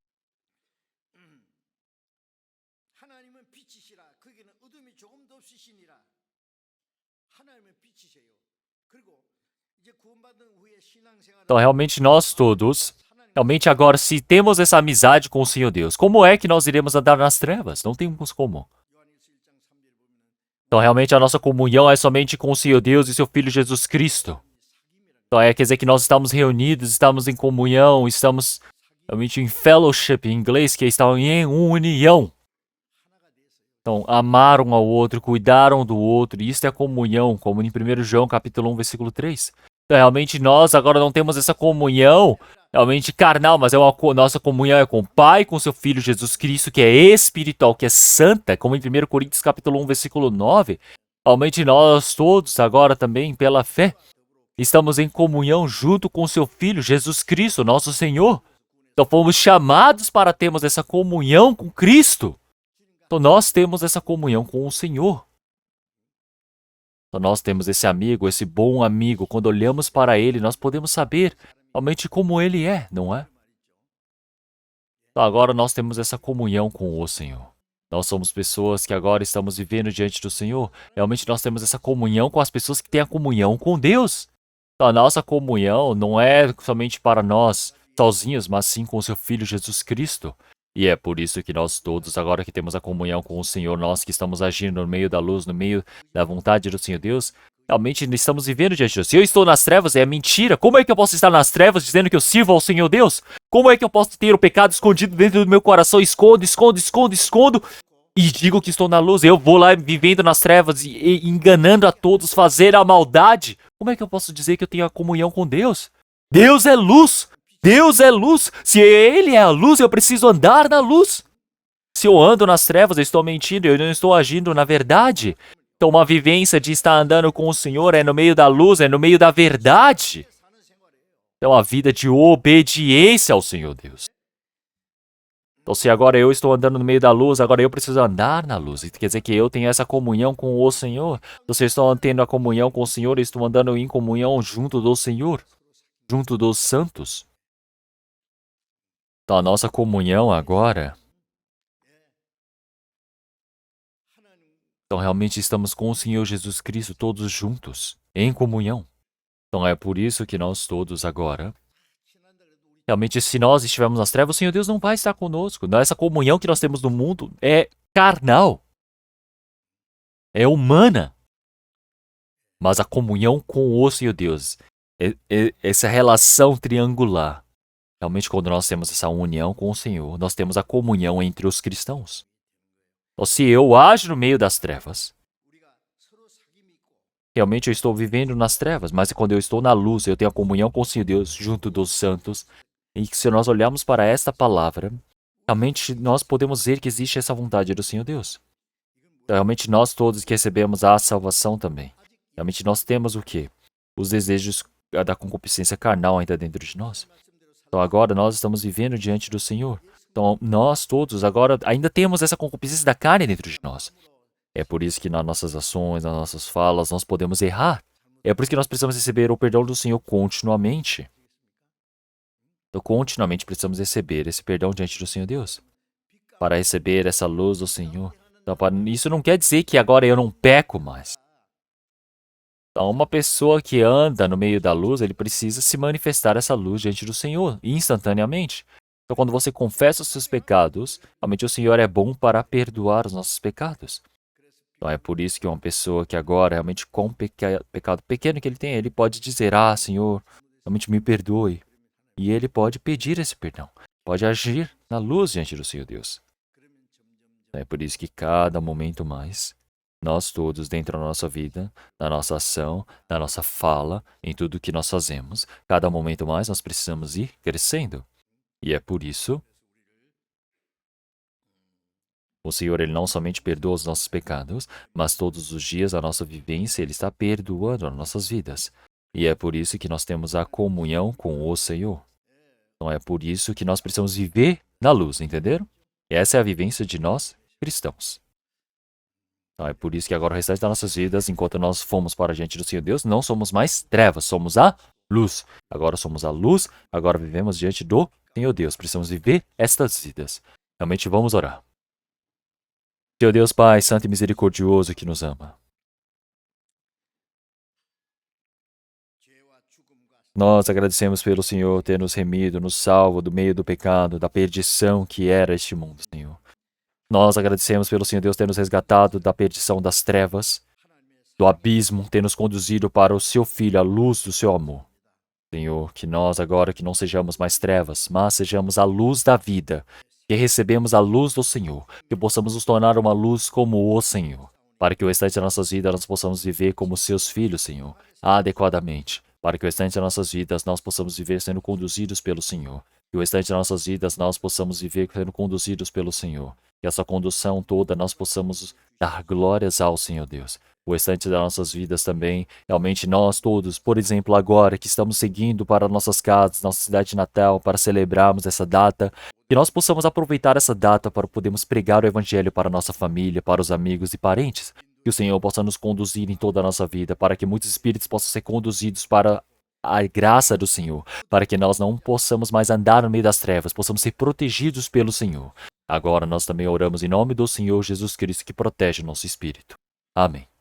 Então, realmente, nós todos, realmente agora, se temos essa amizade com o Senhor Deus, como é que nós iremos andar nas trevas? Não temos como. Então, realmente, a nossa comunhão é somente com o Senhor Deus e seu Filho Jesus Cristo. Então, quer dizer que nós estamos reunidos, estamos em comunhão, estamos realmente em fellowship, em inglês, que está em união. Então, amar um ao outro, cuidar um do outro, e isso é comunhão, como em 1 João capítulo 1, versículo 3. Realmente nós agora não temos essa comunhão realmente carnal, mas nossa comunhão é com o Pai, com seu Filho Jesus Cristo, que é espiritual, que é santa, como em 1 Coríntios capítulo 1, versículo 9. Realmente nós todos agora também, pela fé, estamos em comunhão junto com seu Filho Jesus Cristo, nosso Senhor. Então fomos chamados para termos essa comunhão com Cristo. Então nós temos essa comunhão com o Senhor. Então nós temos esse amigo, esse bom amigo. Quando olhamos para ele, nós podemos saber realmente como ele é, não é? Então agora nós temos essa comunhão com o Senhor. Nós somos pessoas que agora estamos vivendo diante do Senhor. Realmente nós temos essa comunhão com as pessoas que têm a comunhão com Deus. Então a nossa comunhão não é somente para nós sozinhos, mas sim com o seu Filho Jesus Cristo. E é por isso que nós todos, agora que temos a comunhão com o Senhor, nós que estamos agindo no meio da luz, no meio da vontade do Senhor Deus, realmente estamos vivendo diante de Deus. Se eu estou nas trevas, é mentira. Como é que eu posso estar nas trevas dizendo que eu sirvo ao Senhor Deus? Como é que eu posso ter o pecado escondido dentro do meu coração? Escondo. E digo que estou na luz. Eu vou lá vivendo nas trevas e enganando a todos, fazer a maldade. Como é que eu posso dizer que eu tenho a comunhão com Deus? Deus é luz. Deus é luz. Se Ele é a luz, eu preciso andar na luz. Se eu ando nas trevas, eu estou mentindo, eu não estou agindo na verdade. Então, uma vivência de estar andando com o Senhor é no meio da luz, é no meio da verdade. Então, a vida de obediência ao Senhor Deus. Então, se agora eu estou andando no meio da luz, agora eu preciso andar na luz. Quer dizer que eu tenho essa comunhão com o Senhor. Então, se eu estou tendo a comunhão com o Senhor, eu estou andando em comunhão junto do Senhor, junto dos santos. Então, a nossa comunhão agora... Então, realmente estamos com o Senhor Jesus Cristo todos juntos, em comunhão. Então, é por isso que nós todos agora... Realmente, se nós estivermos nas trevas, o Senhor Deus não vai estar conosco. Essa comunhão que nós temos no mundo é carnal. É humana. Mas a comunhão com o Senhor Deus, essa relação triangular, realmente quando nós temos essa união com o Senhor, nós temos a comunhão entre os cristãos. Então, se eu ajo no meio das trevas, realmente eu estou vivendo nas trevas, mas quando eu estou na luz, eu tenho a comunhão com o Senhor Deus junto dos santos, e que se nós olharmos para esta palavra, realmente nós podemos ver que existe essa vontade do Senhor Deus. Então, realmente nós todos que recebemos a salvação também. Realmente nós temos o quê? Os desejos da concupiscência carnal ainda dentro de nós. Então agora nós estamos vivendo diante do Senhor. Então nós todos agora ainda temos essa concupiscência da carne dentro de nós. É por isso que nas nossas ações, nas nossas falas, nós podemos errar. É por isso que nós precisamos receber o perdão do Senhor continuamente. Então, continuamente precisamos receber esse perdão diante do Senhor Deus. Para receber essa luz do Senhor. Então, isso não quer dizer que agora eu não peco mais. Então, uma pessoa que anda no meio da luz, ele precisa se manifestar essa luz diante do Senhor, instantaneamente. Então, quando você confessa os seus pecados, realmente o Senhor é bom para perdoar os nossos pecados. Então, é por isso que uma pessoa que agora, realmente com o pecado pequeno que ele tem, ele pode dizer, Senhor, realmente me perdoe. E ele pode pedir esse perdão. Pode agir na luz diante do Senhor Deus. É por isso que cada momento mais, nós todos dentro da nossa vida, na nossa ação, na nossa fala, em tudo que nós fazemos, cada momento mais nós precisamos ir crescendo. E é por isso o Senhor, Ele não somente perdoa os nossos pecados, mas todos os dias a nossa vivência, Ele está perdoando as nossas vidas. E é por isso que nós temos a comunhão com o Senhor. Então é por isso que nós precisamos viver na luz, entenderam? Essa é a vivência de nós, cristãos. Então é por isso que agora o restante das nossas vidas, enquanto nós fomos para diante do Senhor Deus, não somos mais trevas, somos a luz. Agora somos a luz, agora vivemos diante do Senhor Deus. Precisamos viver estas vidas. Realmente vamos orar. Senhor Deus Pai, Santo e Misericordioso que nos ama. Nós agradecemos pelo Senhor ter nos remido, nos salvo do meio do pecado, da perdição que era este mundo, Senhor. Nós agradecemos pelo Senhor Deus ter nos resgatado da perdição das trevas, do abismo, ter nos conduzido para o seu Filho, a luz do seu amor. Senhor, que nós agora que não sejamos mais trevas, mas sejamos a luz da vida, que recebemos a luz do Senhor, que possamos nos tornar uma luz como o Senhor, para que o restante das nossas vidas nós possamos viver como seus filhos, Senhor, adequadamente. para que o restante das nossas vidas nós possamos viver sendo conduzidos pelo Senhor. Que o restante das nossas vidas nós possamos viver sendo conduzidos pelo Senhor. Que essa condução toda nós possamos dar glórias ao Senhor Deus. O restante das nossas vidas também, realmente nós todos, por exemplo, agora que estamos seguindo para nossas casas, nossa cidade natal, para celebrarmos essa data, que nós possamos aproveitar essa data para podermos pregar o Evangelho para nossa família, para os amigos e parentes. Que o Senhor possa nos conduzir em toda a nossa vida, para que muitos espíritos possam ser conduzidos para a graça do Senhor, para que nós não possamos mais andar no meio das trevas, possamos ser protegidos pelo Senhor. Agora nós também oramos em nome do Senhor Jesus Cristo que protege o nosso espírito. Amém.